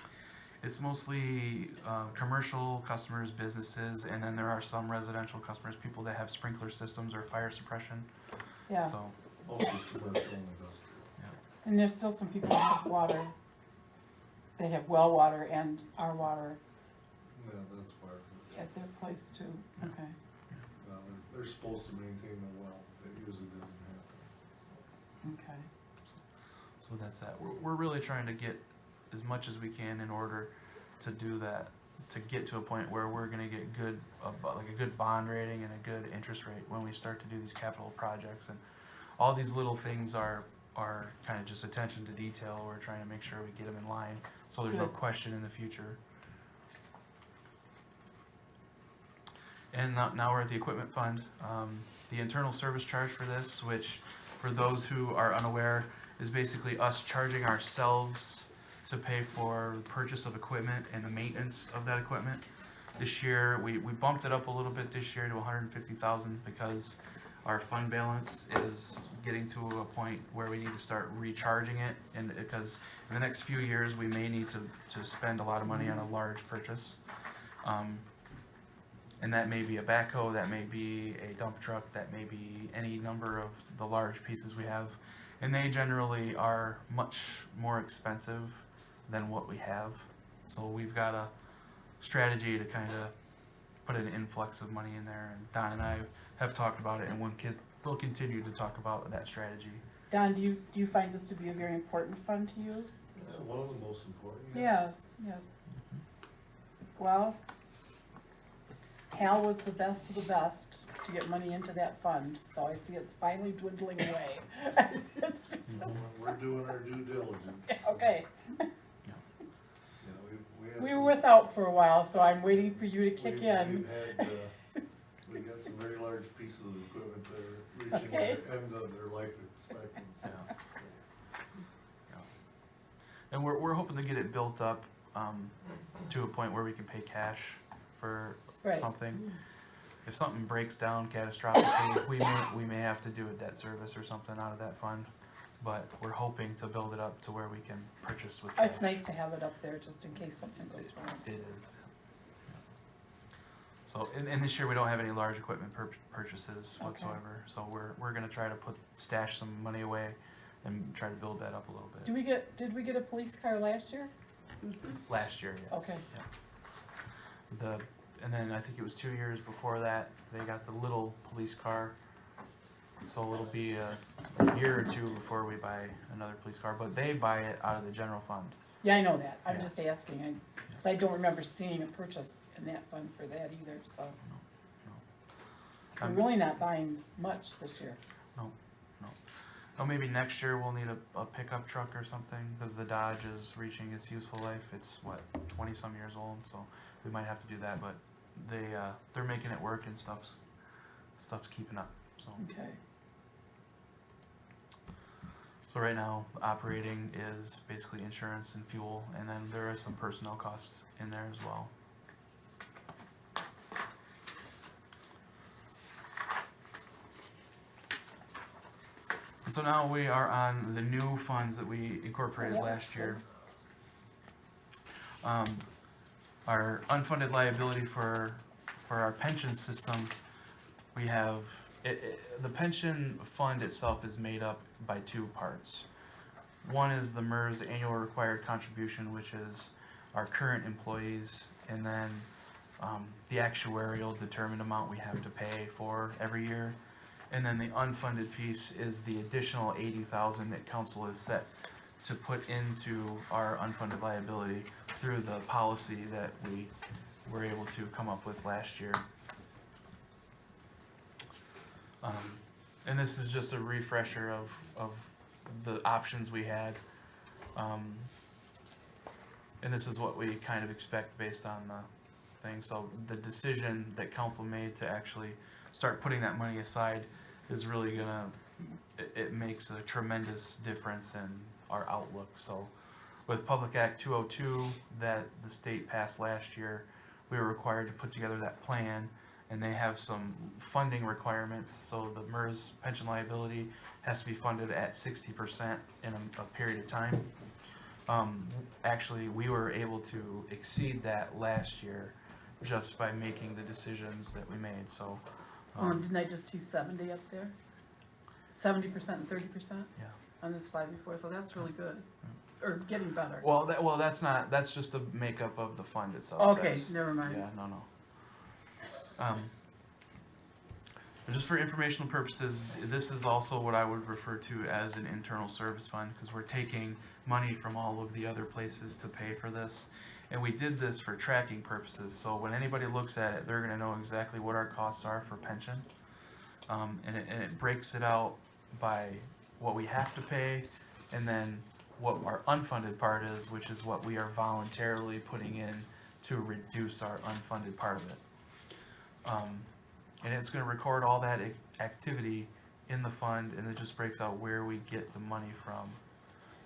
It's mostly commercial customers, businesses, and then there are some residential customers, people that have sprinkler systems or fire suppression. Yeah, So, Also commercial and industrial. and there's still some people that have water, they have well water and our water Yeah, that's part of it. at their place too, okay. Well, they're supposed to maintain the well, that usually doesn't happen. Okay. so that's that. We're really trying to get as much as we can in order to do that, to get to a point where we're gonna get good, like a good bond rating and a good interest rate when we start to do these capital projects. And all these little things are kind of just attention to detail. We're trying to make sure we get them in line, so there's no Good. question in the future. And now we're at the equipment fund. The internal service charge for this, which for those who are unaware, is basically us charging ourselves to pay for the purchase of equipment and the maintenance of that equipment. This year, we bumped it up a little bit this year to 150,000 because our fund balance is getting to a point where we need to start recharging it, and because in the next few years, we may need to spend a lot of money on a large purchase. And that may be a backhoe, that may be a dump truck, that may be any number of the large pieces we have. And they generally are much more expensive than what we have. So we've got a strategy to kind of put an influx of money in there. And Don and I have talked about it, and we'll continue to talk about that strategy. Don, do you find this to be a very important fund to you? One of the most important. Yes, yes. Well, Hal was the best of the best to get money into that fund, so I see it's finally dwindling away. We're doing our due diligence. Okay, Yeah, we have we some- were without for a while, so I'm waiting for you to kick we've- in. We got some very large pieces of equipment that are reaching Okay. the end of their life expectancy. And we're hoping to get it built up to a point where we can pay cash for Right. something. If something breaks down catastrophically, we may have to do a debt service or something out of that fund. But we're hoping to build it up to where we can purchase with cash. It's nice to have it up there just in case something goes wrong. It is. So, and this year we don't have any large equipment purchases Okay. whatsoever. So we're gonna try to stash some money away and try to build that up a little bit. Did we get a police car last year? Last year, yes. Okay. And then I think it was 2 years before that, they got the little police car. So it'll be a year or two before we buy another police car, but they buy it out of the general fund. Yeah, I know that. I'm Yeah. just asking. I don't remember seeing a purchase in that fund for that either, so. We're Um, really not buying much this year. Oh, maybe next year we'll need a pickup truck or something, because the Dodge is reaching its useful life. It's 20-some years old, so we might have to do that, but they're making it work and stuff's keeping up, so. Okay. So right now, operating is basically insurance and fuel, and then there is some personnel costs in there as well. And so now we are on the new funds that we incorporated Yep. last year. Our unfunded liability for our pension system, we have, the pension fund itself is made up by two parts. One is the MERS annual required contribution, which is our current employees, and then the actuarial determined amount we have to pay for every year. And then the unfunded piece is the additional 80,000 that council has set to put into our unfunded liability through the policy that we were able to come up with last year. And this is just a refresher of the options we had. And this is what we kind of expect based on the thing. So the decision that council made to actually start putting that money aside is really gonna, it makes a tremendous difference in our outlook. So with Public Act 202 that the state passed last year, we were required to put together that plan, and they have some funding requirements. So the MERS pension liability has to be funded at 60% in a period of time. Actually, we were able to exceed that last year just by making the decisions that we made, so. Didn't I just see 70 up there? 70% and 30% Yeah. on this slide before, so that's really good, or getting better. Well, that's not, that's just the makeup of the fund itself. Okay, That's- never mind. Yeah, no. But just for informational purposes, this is also what I would refer to as an internal service fund, because we're taking money from all of the other places to pay for this. And we did this for tracking purposes, so when anybody looks at it, they're gonna know exactly what our costs are for pension. And it breaks it out by what we have to pay, and then what our unfunded part is, which is what we are voluntarily putting in to reduce our unfunded part of it. And it's gonna record all that activity in the fund, and it just breaks out where we get the money from.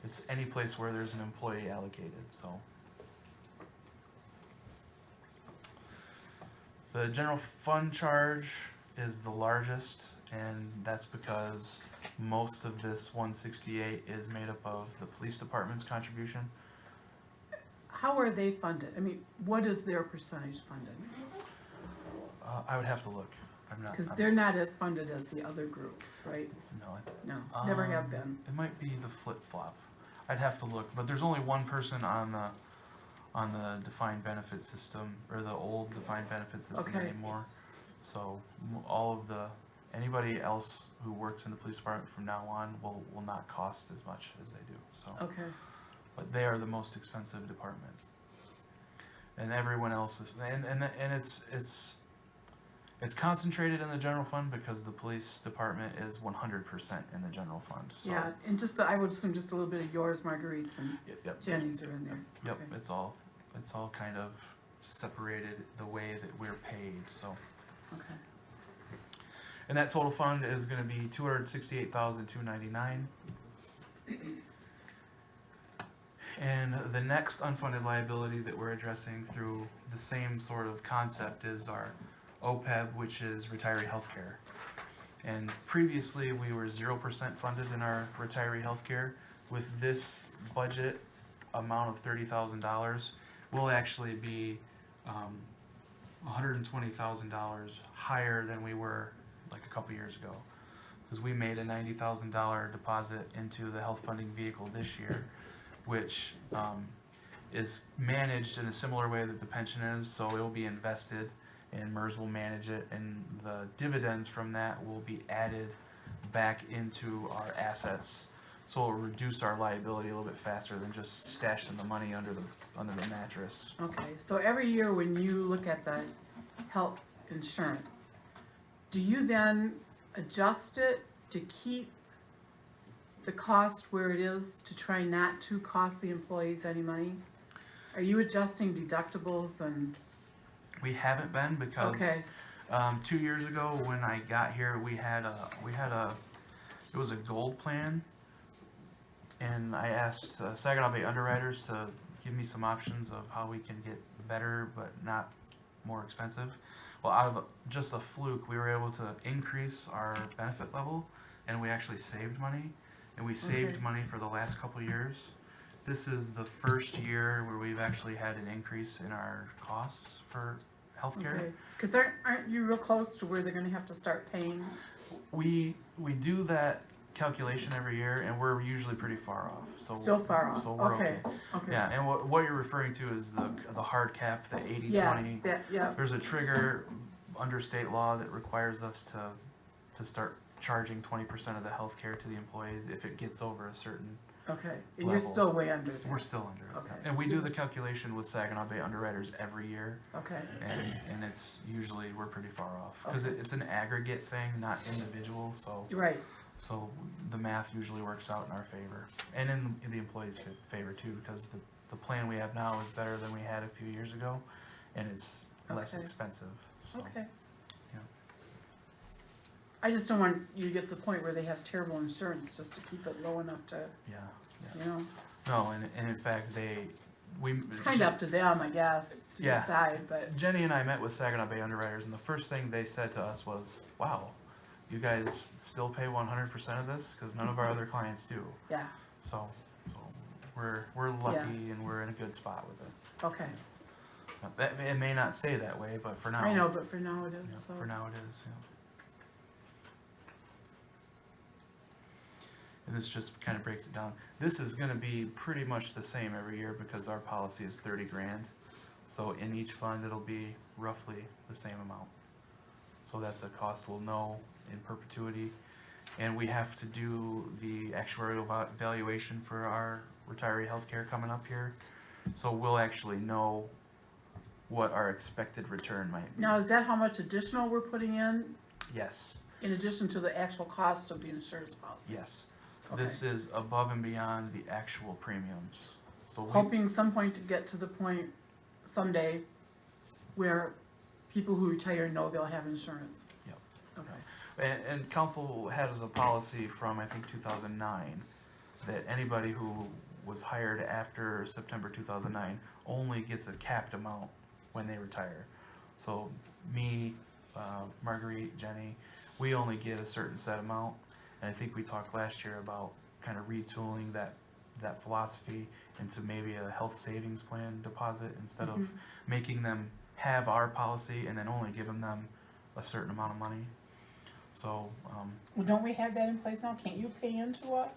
It's any place where there's an employee allocated, so. The general fund charge is the largest, and that's because most of this 168 is made up of the police department's contribution. How are they funded? I mean, what is their percentage funded? I would have to look. I'm not. Because they're not as funded as the other group, right? No, No, never have been. It might be the flip-flop. I'd have to look, but there's only one person on the defined benefit system, or the old defined benefit system Okay. anymore. So all of anybody else who works in the police department from now on will not cost as much as they do, so. Okay, But they are the most expensive department. And everyone else is, and it's concentrated in the general fund because the police department is 100% in the general fund, so. yeah, and just, I would assume just a little bit of yours, Marguerite's, and Yep. Jenny's are in there. Yep, Okay. it's all kind of separated the way that we're paid, so. Okay, And that total fund is gonna be $268,299. And the next unfunded liability that we're addressing through the same sort of concept is our OPEB, which is retiree healthcare. And previously, we were 0% funded in our retiree healthcare. With this budget amount of $30,000, we'll actually be $120,000 higher than we were like a couple years ago. Because we made a $90,000 deposit into the health funding vehicle this year, which is managed in a similar way that the pension is, so it will be invested and MERS will manage it, and the dividends from that will be added back into our assets. So it'll reduce our liability a little bit faster than just stashing the money under the mattress. okay, so every year when you look at the health insurance, do you then adjust it to keep the cost where it is to try not to cost the employees any money? Are you adjusting deductibles and, We haven't been because okay, 2 years ago when I got here, it was a gold plan, and I asked Saginaw Bay underwriters to give me some options of how we can get better but not more expensive. Well, out of just a fluke, we were able to increase our benefit level, and we actually saved money, and we saved Okay. money for the last couple of years. This is the first year where we've actually had an increase in our costs for healthcare. okay. Because aren't you real close to where they're gonna have to start paying? We do that calculation every year, and we're usually pretty far off. So Still far off, So we're okay, okay. Yeah, and what you're referring to is the hard cap, the 80-20. Yeah, yeah, There's a trigger under state law that requires us to start charging 20% of the health care to the employees if it gets over a certain Okay, and you're level. still way under that? We're still under it. Okay. And we do the calculation with Saginaw Bay underwriters every year, Okay, and it's usually, we're pretty far off. Because Okay. it's an aggregate thing, not individual, so, right, so the math usually works out in our favor. And in the employees' favor too, because the plan we have now is better than we had a few years ago, and it's less Okay. expensive, so. okay. Yeah. I just don't want you to get to the point where they have terrible insurance, just to keep it low enough to, Yeah, yeah. you know, No, and in fact, we. it's kinda up to them, I guess, to Yeah. decide, but, Jenny and I met with Saginaw Bay underwriters, and the first thing they said to us was, wow, you guys still pay 100% of this? Because none of our other clients do. yeah, So we're lucky and we're in a good spot with it. okay. It may not stay that way, but for now. I know, but for now it is, Yeah, so. for now it is, yeah. And this just kind of breaks it down. This is gonna be pretty much the same every year because our policy is 30 grand. So in each fund, it'll be roughly the same amount. So that's a cost we'll know in perpetuity. And we have to do the actuarial valuation for our retiree healthcare coming up here. So we'll actually know what our expected return might be. Now, is that how much additional we're putting Yes, in addition to the actual cost of the insurance policy? yes. This is above and beyond the actual premiums. So we, Hoping some point to get to the point someday where people who retire know they'll have insurance. Yep. Okay, and council has a policy from, I think, 2009, that anybody who was hired after September 2009 only gets a capped amount when they retire. So me, Marguerite, Jenny, we only get a certain set amount. And I think we talked last year about kind of retooling that philosophy into maybe a health savings plan deposit instead of making them have our policy and then only giving them a certain amount of money. So, well, don't we have that in place now? Can't you pay into it?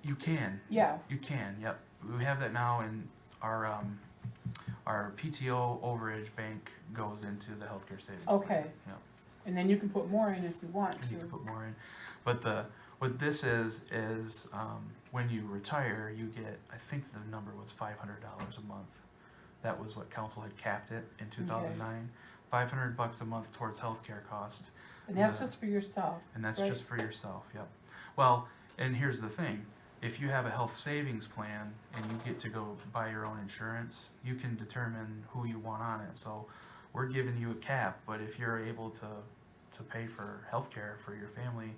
you can. Yeah, You can, yep. We have that now, and our PTO overage bank goes into the healthcare savings. plan. okay. Yep. And then you can put more in if you want And you can to. put more in. But what this is when you retire, you get, I think the number was $500 a month. That was what council had capped it in 2009. $500 a month towards healthcare costs. And that's Yeah. just for yourself. And that's right? just for yourself, yep. Well, and here's the thing, if you have a health savings plan and you get to go buy your own insurance, you can determine who you want on it. So we're giving you a cap, but if you're able to pay for healthcare for your family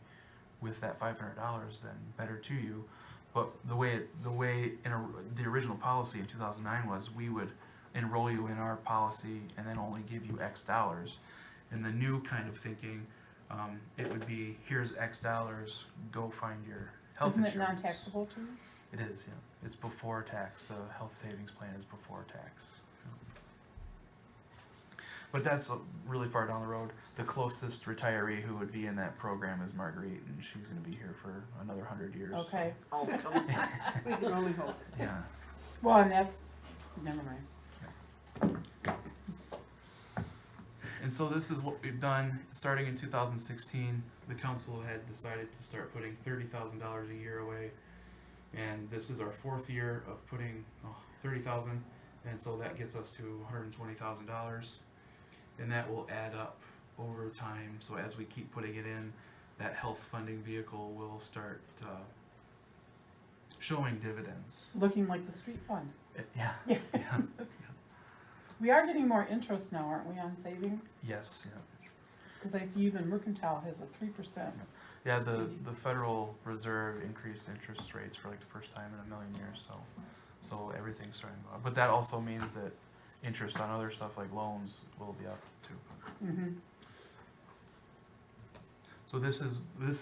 with that $500, then better to you. But the way the original policy in 2009 was, we would enroll you in our policy and then only give you X dollars. In the new kind of thinking, it would be, here's X dollars, go find your health Isn't it insurance. non-taxable too? It is, yeah. It's before tax. The health savings plan is before tax. But that's really far down the road. The closest retiree who would be in that program is Marguerite, and she's gonna be here for another 100 years. Okay, Oh, come on. We can only hope. Yeah. well, and that's, never mind. And so this is what we've done, starting in 2016, the council had decided to start putting $30,000 a year away. And this is our fourth year of putting $30,000, and so that gets us to $120,000. And that will add up over time, so as we keep putting it in, that health funding vehicle will start showing dividends. Looking like the street fund. Yeah, Yeah. yeah, We are getting more interest now, aren't we, on savings? yes, yeah. Cause I see even Mercantile has a 3%. Yeah, the CD. Federal Reserve increased interest rates for like the first time in a million years, so everything's starting to go up. But that also means that interest on other stuff like loans will be up too. Mm-hmm. So this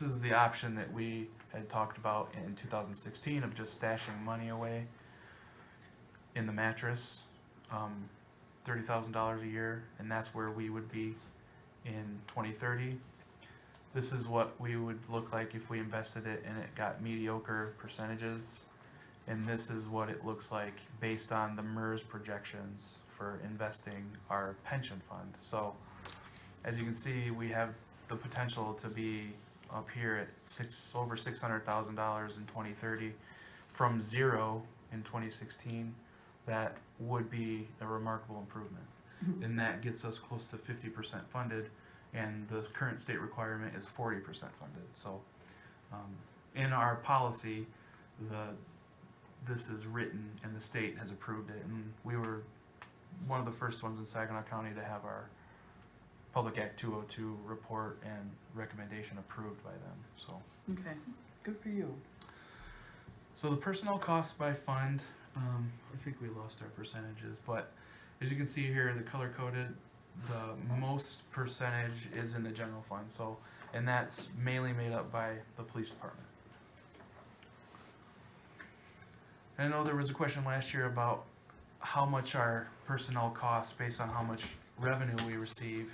is the option that we had talked about in 2016 of just stashing money away in the mattress, $30,000 a year, and that's where we would be in 2030. This is what we would look like if we invested it and it got mediocre percentages. And this is what it looks like based on the MERS projections for investing our pension fund. So as you can see, we have the potential to be up here at over $600,000 in 2030 from zero in 2016, that would be a remarkable improvement. And that gets us close to 50% funded, and the current state requirement is 40% funded. So in our policy, this is written and the state has approved it, and we were one of the first ones in Saginaw County to have our Public Act 202 report and recommendation approved by them. So Okay, good for you. So the personnel costs by fund, I think we lost our percentages, but as you can see here, the color coded, the most percentage is in the general fund. So, and that's mainly made up by the police department. And I know there was a question last year about how much our personnel costs based on how much revenue we receive.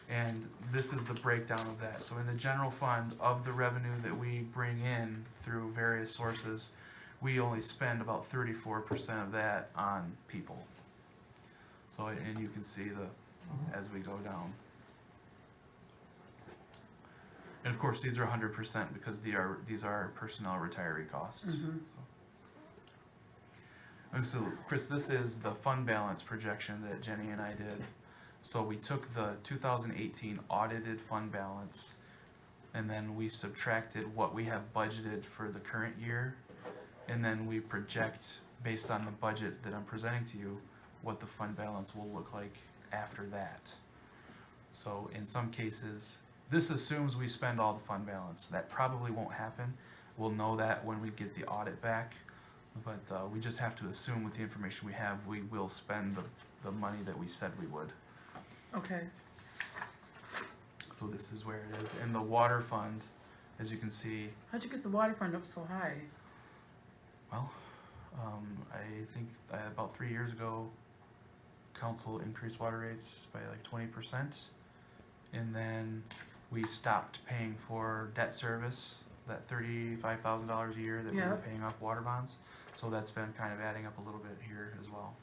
And this is the breakdown of that. So in the general fund, of the revenue that we bring in through various sources, we only spend about 34% of that on people. So, and you can see as we go down. And of course, these are 100% because these are personnel retiree costs. And so, Chris, this is the fund balance projection that Jenny and I did. So we took the 2018 audited fund balance, and then we subtracted what we have budgeted for the current year, and then we project, based on the budget that I'm presenting to you, what the fund balance will look like after that. So in some cases, this assumes we spend all the fund balance. That probably won't happen. We'll know that when we get the audit back, but we just have to assume with the information we have, we will spend the money that we said we would. Okay, So this is where it is. And the water fund, as you can see, how'd you get the water fund up so high? well, I think about 3 years ago, council increased water rates by like 20%. And then we stopped paying for debt service, that $35,000 a year that we were Yep. paying off water bonds. So that's been kind of adding up a little bit here as well.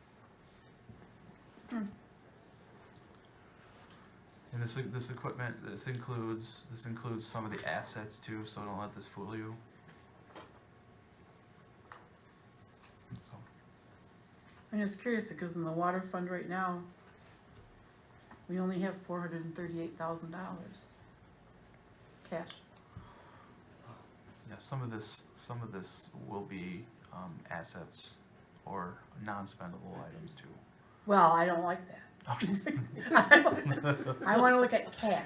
And this equipment, this includes some of the assets too, so don't let this fool you. So, I'm just curious because in the water fund right now, we only have $438,000 cash. yeah, some of this will be assets or non-spendable items too. Well, I don't like that. Okay. I wanna look at cash.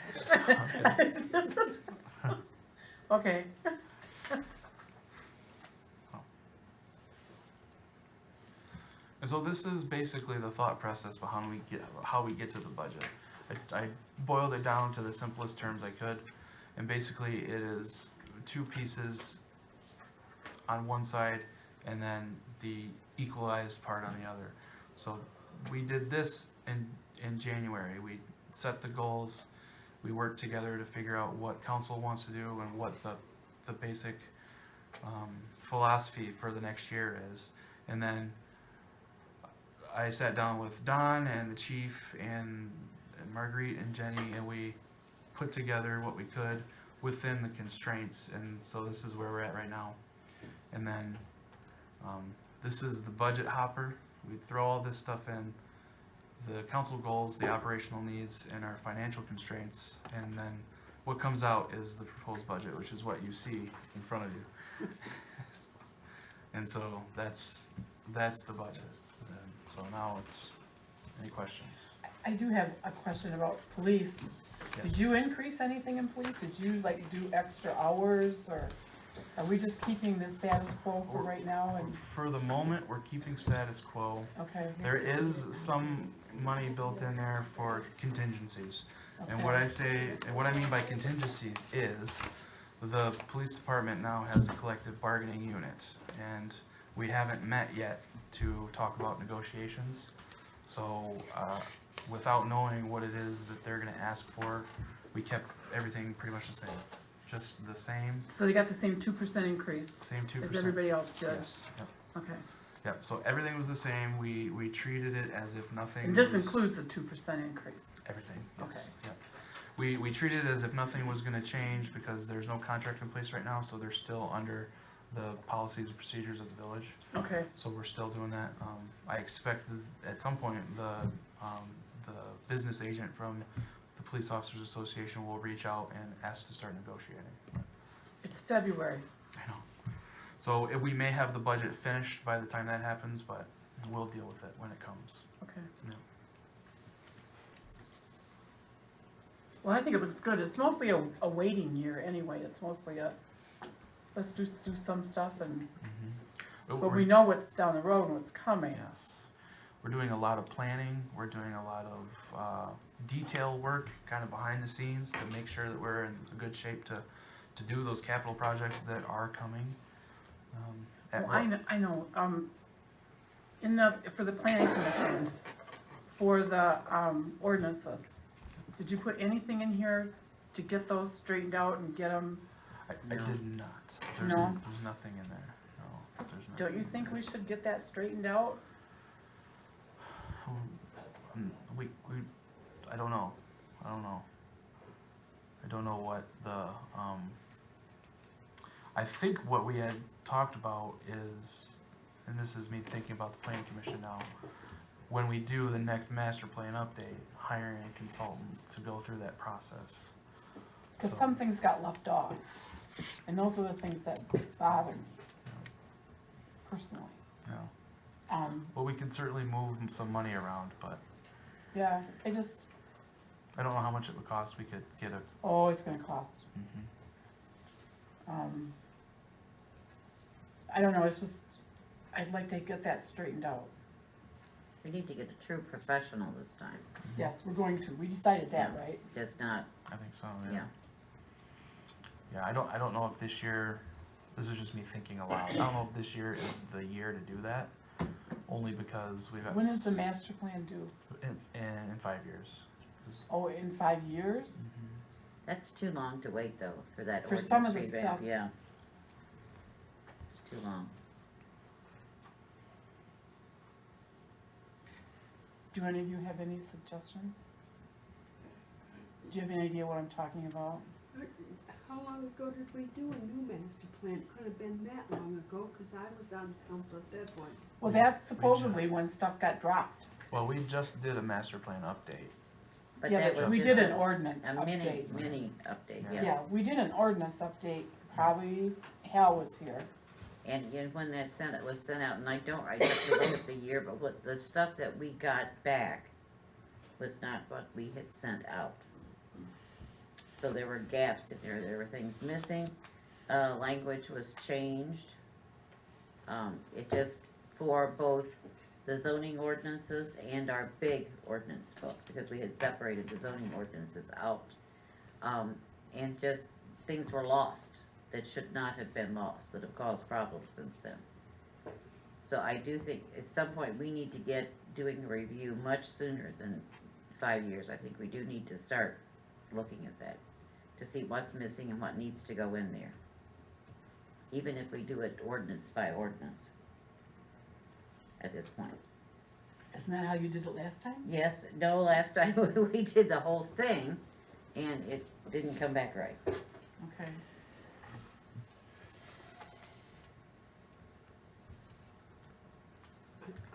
This is- Okay, And so this is basically the thought process behind how we get to the budget. I boiled it down to the simplest terms I could, and basically it is two pieces on one side and then the equalized part on the other. So we did this in January. We set the goals, we worked together to figure out what council wants to do and what the basic philosophy for the next year is. And then I sat down with Don and the chief and Marguerite and Jenny, and we put together what we could within the constraints. And so this is where we're at right now. And then this is the budget hopper. We throw all this stuff in, the council goals, the operational needs, and our financial constraints. And then what comes out is the proposed budget, which is what you see in front of you. And so that's the budget. So now it's, any questions? I do have a question about police. Yes. Did you increase anything in police? Did you like do extra hours, or are we just keeping the status quo for right now? And For the moment, we're keeping status quo. okay, There is some money built in there for contingencies. And okay. what I mean by contingencies is, the police department now has a collective bargaining unit, and we haven't met yet to talk about negotiations. So, without knowing what it is that they're gonna ask for, we kept everything pretty much the same. Just the same, So they got the same 2% increase same 2%. as everybody else did? Yes, yep, Okay, yep, so everything was the same, we treated it as if nothing and this was- includes the 2% increase? Everything, yes, Okay. yep. we treat it as if nothing was gonna change because there's no contract in place right now, so they're still under the policies and procedures of the village. Okay, So we're still doing that. I expect that at some point, the business agent from the Police Officers Association will reach out and ask to start negotiating. it's February. I know. So we may have the budget finished by the time that happens, but we'll deal with it when it comes. Okay. Yeah. Well, I think it looks good. It's mostly a waiting year anyway. It's mostly let's do some stuff and, but we know what's down the road and what's coming. Yes. We're doing a lot of planning, we're doing a lot of detail work, kind of behind the scenes, to make sure that we're in good shape to do those capital projects that are coming. Well, I know, for the planning commission, for the, ordinances, did you put anything in here to get those straightened out and get them? I did not. No? There's nothing in there, no, there's nothing. Don't you think we should get that straightened out? I don't know. I don't know what the, I think what we had talked about is, and this is me thinking about the planning commission now, when we do the next master plan update, hiring a consultant to go through that process. Cause So, some things got left off, and those are the things that bother me personally. you know, but we can certainly move some money around, but Yeah, I don't know how much it would cost. We could get a, oh, it's gonna cost. mhm. I don't know, it's just, I'd like to get that straightened out. We need to get a true professional this time, Yes, we're going to, we decided that, right? just not, I think so, yeah. Yeah, I don't know if this year, this is just me thinking aloud, I don't know if this year is the year to do that, only because we've got. When is the master plan due? In 5 years. Oh, in 5 years? Mhm. That's too long to wait though, for that For ordinance some of the revamp, stuff. yeah. It's too long. Do any of you have any suggestions? Do you have any idea what I'm talking about? How long ago did we do a new master plan? It couldn't have been that long ago, cause I was on council at that point. Well, that's supposedly when stuff got dropped. Well, we just did a master plan update. But Yeah, that but was we just did an ordinance a mini update. update, Yeah. yeah. Yeah, we did an ordinance update, probably Hal was here. And when that was sent out, and I have to look at the year, but what, the stuff that we got back was not what we had sent out. So there were gaps in there were things missing, language was changed. It just, for both the zoning ordinances and our big ordinance book, because we had separated the zoning ordinances out. And just, things were lost that should not have been lost, that have caused problems since then. So I do think at some point we need to get doing a review much sooner than 5 years. I think we do need to start looking at that, to see what's missing and what needs to go in there. Even if we do it ordinance by ordinance at this point. Isn't that how you did it last time? Yes, no, last time we did the whole thing and it didn't come back right. Okay.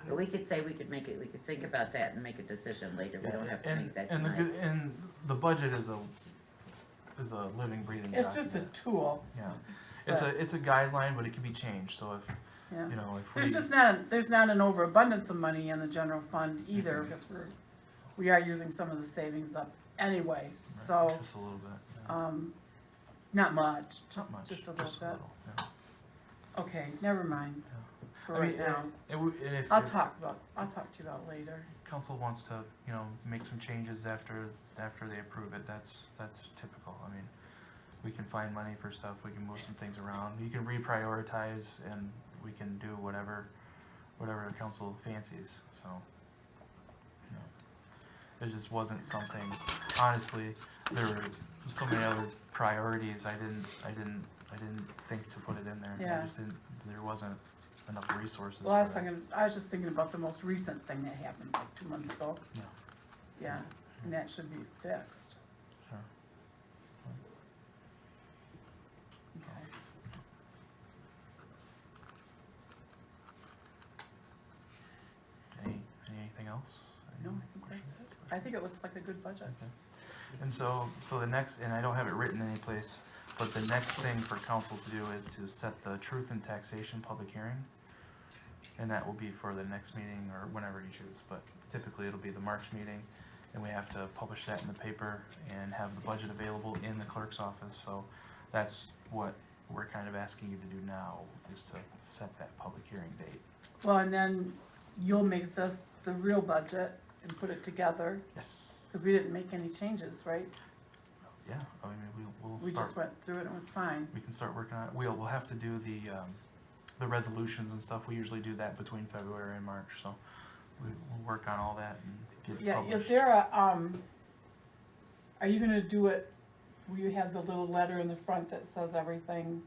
But we could say we could think about that and make a decision later. We don't have to make that And tonight. and the budget is a living, breathing document. It's just a tool, Yeah, it's a guideline, but it can be changed, so if, yeah. you know, if There's not an overabundance of money in the general fund either, because we are using some of the savings up anyway, so, Just a little bit, yeah. not much, Not much, just a little bit. yeah. Okay, never mind, for I right mean, now. and if I'll talk to you about later. council wants to, you know, make some changes after they approve it, that's typical. I mean, we can find money for stuff, we can move some things around, you can reprioritize, and we can do whatever the council fancies, so. You know, it just wasn't something, honestly, there were so many other priorities, I didn't think to put it in there. Yeah. I just didn't, there wasn't enough resources Well, for that. I was just thinking about the most recent thing that happened like 2 months ago. Yeah. Yeah, and that should be fixed. Sure. I think it looks like a good budget. And so the next, and I don't have it written anyplace, but the next thing for council to do is to set the truth and taxation public hearing. And that will be for the next meeting or whenever you choose, but typically it'll be the March meeting. And we have to publish that in the paper and have the budget available in the clerk's office. So that's what we're kind of asking you to do now, is to set that public hearing date. Well, and then you'll make this the real budget and put it together, Yes. because we didn't make any changes, right? Yeah, I mean, we'll We start. just went through it and it was fine. We can start working on it. We'll have to do the resolutions and stuff. We usually do that between February and March, so we'll work on all that and get it Yeah, published. is there a, are you gonna do it, will you have the little letter in the front that says everything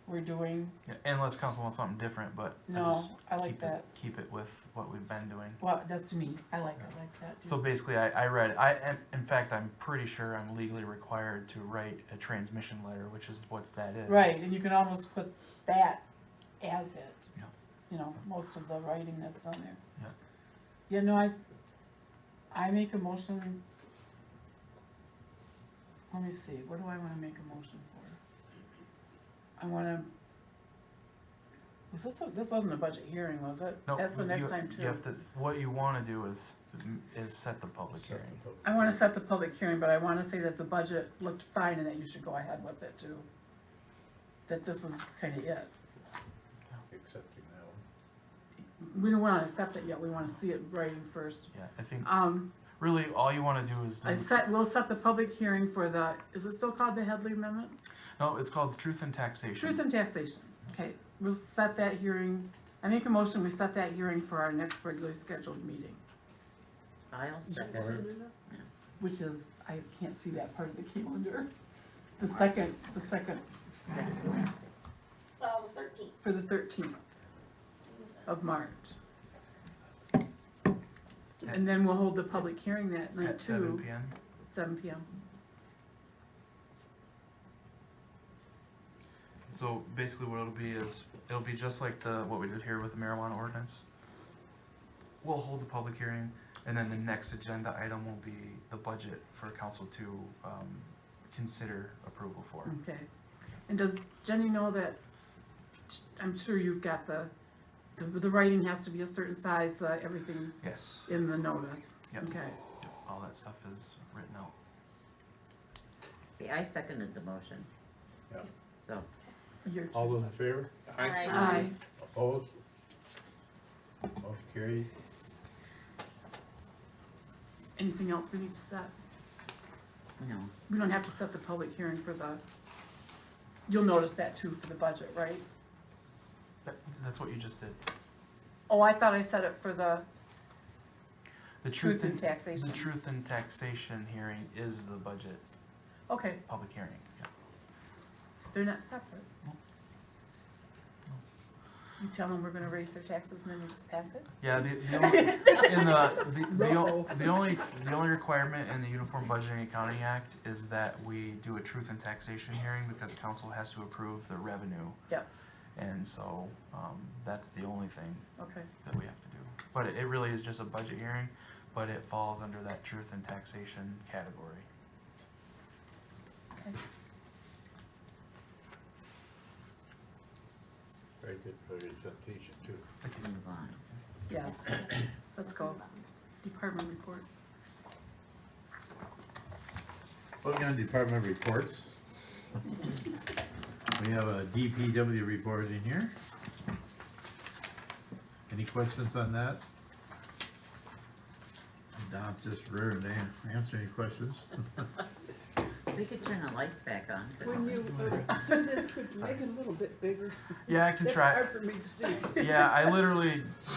we're doing? Yeah, unless council wants something different, but No, I like keep it- that. Keep it with what we've been doing. Well, that's neat, I like that too. So basically, I read, in fact, I'm pretty sure I'm legally required to write a transmission letter, which is what that is. Right, and you can almost put that as it. Yeah. You know, most of the writing that's on there. Yeah. You know, I make a motion. Let me see, what do I wanna make a motion for? I wanna, this wasn't a budget hearing, was it? No, That's the you- next time You too. have to, what you wanna do is set the public hearing. I wanna set the public hearing, but I wanna say that the budget looked fine and that you should go ahead with it too. That this is kinda it. Accepting that one. We don't wanna accept it yet, we wanna see it in writing first. Yeah, I think Really, all you wanna do is, we'll set the public hearing for the, is it still called the Headley Amendment? no, it's called truth and taxation. Truth and taxation, okay, we'll set that hearing, I make a motion, we set that hearing for our next regularly scheduled meeting, I'll second. which is, I can't see that part of the calendar. The second, Well, the 13th. for the 13th of March. And then we'll hold the public hearing that night At 7 too, PM. 7 PM. So basically what it'll be is, it'll be just like what we did here with the marijuana ordinance. We'll hold the public hearing, and then the next agenda item will be the budget for council to, consider approval for. Okay, and does Jenny know that, I'm sure you've got the writing has to be a certain size, everything Yes. in the notice? Yep. Okay, Yep, all that stuff is written out. Yeah, I seconded the motion. Yeah. So, you're, All those in favor? aye, Opposed? Motion carried. anything else we need to set? no, We don't have to set the public hearing for you'll notice that too for the budget, right? That's what you just did. Oh, I thought I set it for the The truth truth and and, taxation. the truth and taxation hearing is the budget Okay, public hearing. Yeah. they're not separate. No. You tell them we're gonna raise their taxes and then you just pass it? Yeah, the only requirement in the Uniform Budgeting and Accounting Act is that we do a truth and taxation hearing because council has to approve the revenue. Yep. And so, that's the only thing Okay, that we have to do. But it really is just a budget hearing, but it falls under that truth and taxation category. okay. Very good presentation too. let's move on. Yes, let's go. Department reports. Looking on department reports. We have a DPW report in here. Any questions on that? Don's just raring to answer any questions. We could turn the lights back on. When you do this, could you make it a little bit bigger? Yeah, I can That's try. hard for me to see. Yeah,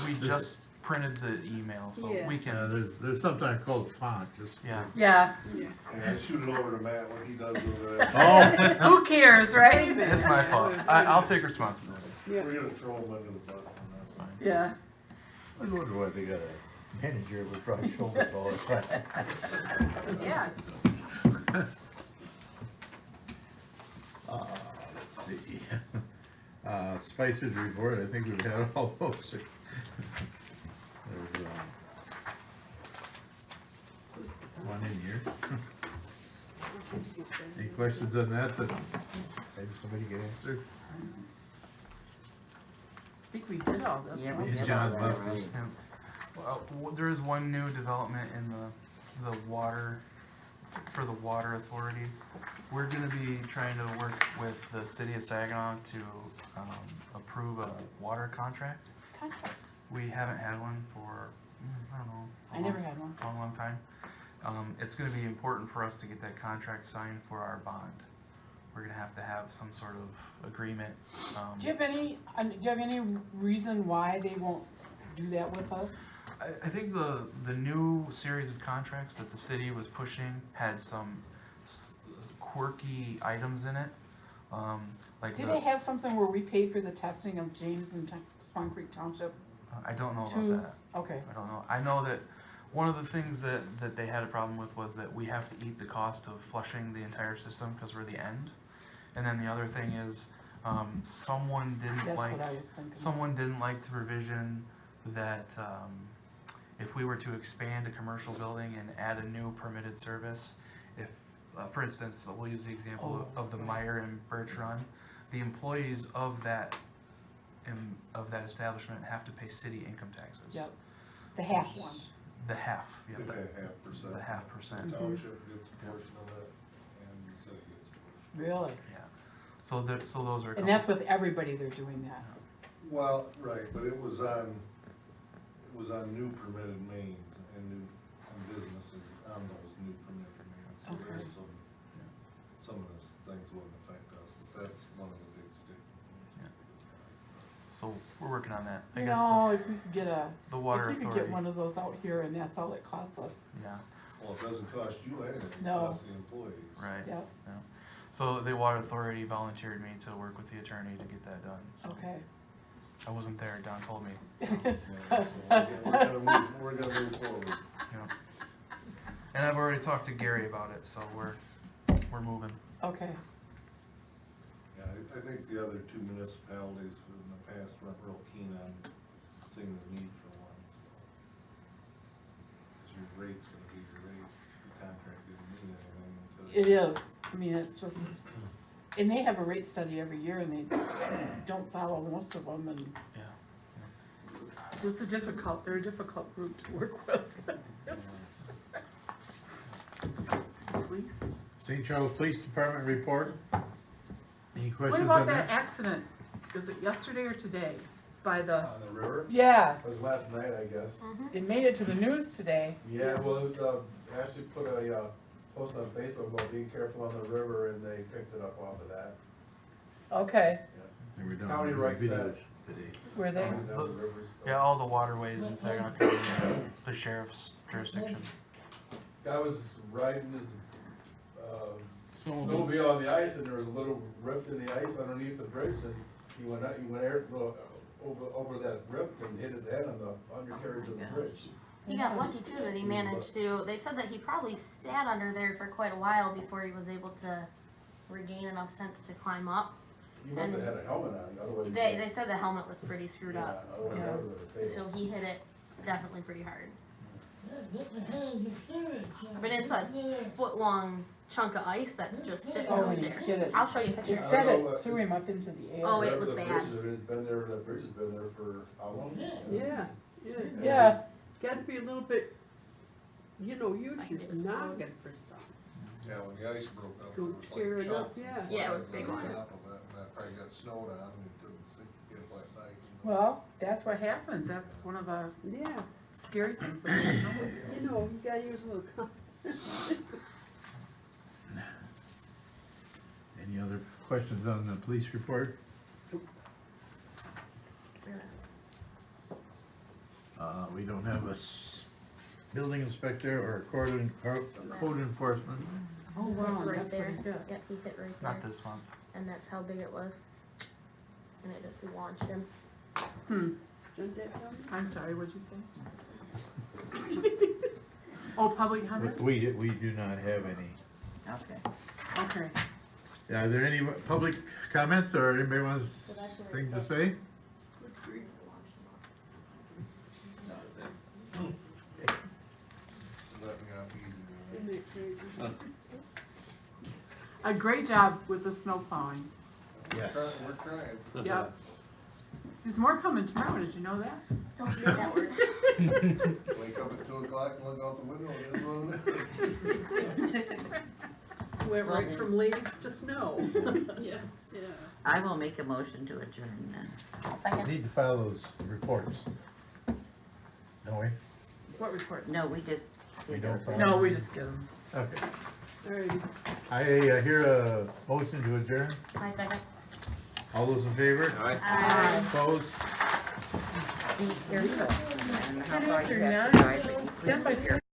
we just printed the email, so Yeah. we can, There's sometimes called font, just. yeah. Yeah, Yeah. And I shoot it over to Matt when he does over there. Oh, who cares, right? It's my fault. I'll take responsibility. Yeah. We're gonna throw him under the bus on That's fine. Yeah, I wonder why they got a manager with broad shoulders all the time. yeah. Let's see. Spices report, I think we've had all those. There's, Any questions on that maybe somebody can answer? I think we did all this, Yeah, right? we did. John all left that, us. right. Well, there is one new development in the water, for the water authority. We're gonna be trying to work with the city of Saginaw to, approve a water contract. Contract. We haven't had one for, I don't know. I never had one. Long time. It's gonna be important for us to get that contract signed for our bond. We're gonna have to have some sort of agreement. Do you have any reason why they won't do that with us? I think the new series of contracts that the city was pushing had some quirky items in it. Like Did they have something where we paid for the testing of James and Swan Creek Township? I don't know to- about that. Okay, I don't know. I know that one of the things that they had a problem with was that we have to eat the cost of flushing the entire system because we're the end. And then the other thing is, someone didn't that's like what I was thinking. someone didn't like the provision that if we were to expand a commercial building and add a new permitted service, if, for instance, we'll use the example of the Meyer and Birch Run, the employees of that establishment have to pay city income taxes. Yep, the half one. The half, yeah, They pay 0.5%. the 0.5%. The township gets a portion of it, and the city gets a portion. Really? Yeah. So those are. a And couple- that's with everybody they're doing that. Well, right, but it was on new permitted mains and new, and businesses on those new permitted mains. So Okay. there's some of those things wouldn't affect us, but that's one of the big sticking points. So we're working on that. I You guess know, if we could get the water if we could authority. get one of those out here and that's all it costs us, Yeah, Well, it doesn't cost you anything, it No. costs the employees. right. yep, So the water authority volunteered me to work with the attorney to get that done. So okay. I wasn't there, Don told me. So, Yeah, so we're gonna move forward. yeah. And I've already talked to Gary about it, so we're moving. Okay, Yeah, I think the other two municipalities in the past weren't real keen on seeing the need for one, so. 'Cause your rate's gonna be your rate, the contract didn't mean anything until. it is, I mean, it's just, and they have a rate study every year and they don't follow most of them and Yeah. it's they're a difficult group to work with. Please. St. Charles Police Department report. Any What questions about on that that? accident? Was it yesterday or today? By the, On the river? yeah, It was last night, I guess. it made it to the news today. Yeah, well, Ashley put a, post on Facebook about being careful on the river, and they picked it up off of that. Okay, They were doing County writes videos that. today. were they? Down the rivers, so. Yeah, all the waterways in Saginaw County, the sheriff's jurisdiction. Guy was riding his, snowmobile on the ice, and there was a little rift in the ice underneath the bridge, and he went over that rift and hit his head on the undercarriage of the bridge. He got lucky too that he managed to, they said that he probably sat under there for quite a while before he was able to regain enough sense to climb up. He must have had a helmet on, otherwise. They said the helmet was pretty screwed Yeah, up. otherwise that would've failed. So he hit it definitely pretty hard. Get the hands of spirits. But it's a foot-long chunk of ice that's just sitting Oh, out you there. get it. I'll show you a It picture. I said don't know, it threw him it's- up into the air. Oh, it Whatever was the bad. bridge is, that bridge has been there for how long? Yeah, Yeah, gotta be a little bit, use I can your do this noggin for stuff. Yeah, when the ice broke up, Go there was tear like it up, chunks and yeah. slides Yeah, it was on big the one. top of it, and that probably got snowed on, and it couldn't see, get it at night. well, that's what happens. That's one of the Yeah, scary things about snowmobile. you gotta use a little common sense. Any other questions on the police report? We don't have a building inspector or code enforcement. Oh, wow, Right that's there. pretty good. Yep, he hit right there. Not this month. And that's how big it was. And it just launched him. Isn't that dumb? I'm sorry, what'd you say? Oh, public comment? We do not have any. Okay. Okay. Are there any public comments or anybody wants thing to say? Let me off easy. Isn't that crazy? a great job with the snow plowing. Yes. We're trying. Yep. There's more coming tomorrow, did you know that? Don't say that word. Wake up at 2 o'clock and look out the window, it is what it is. Went right from leaves to snow. Yeah. I will make a motion to adjourn then. I'll second. Need to file those reports. Don't we? What report? No, we just. We don't file? No, we just get them. Okay. Alrighty. I hear a motion to adjourn. My second. All those in favor? Aye. Opposed? Be careful. And how far you after have nine. to drive, but you Done by please be careful.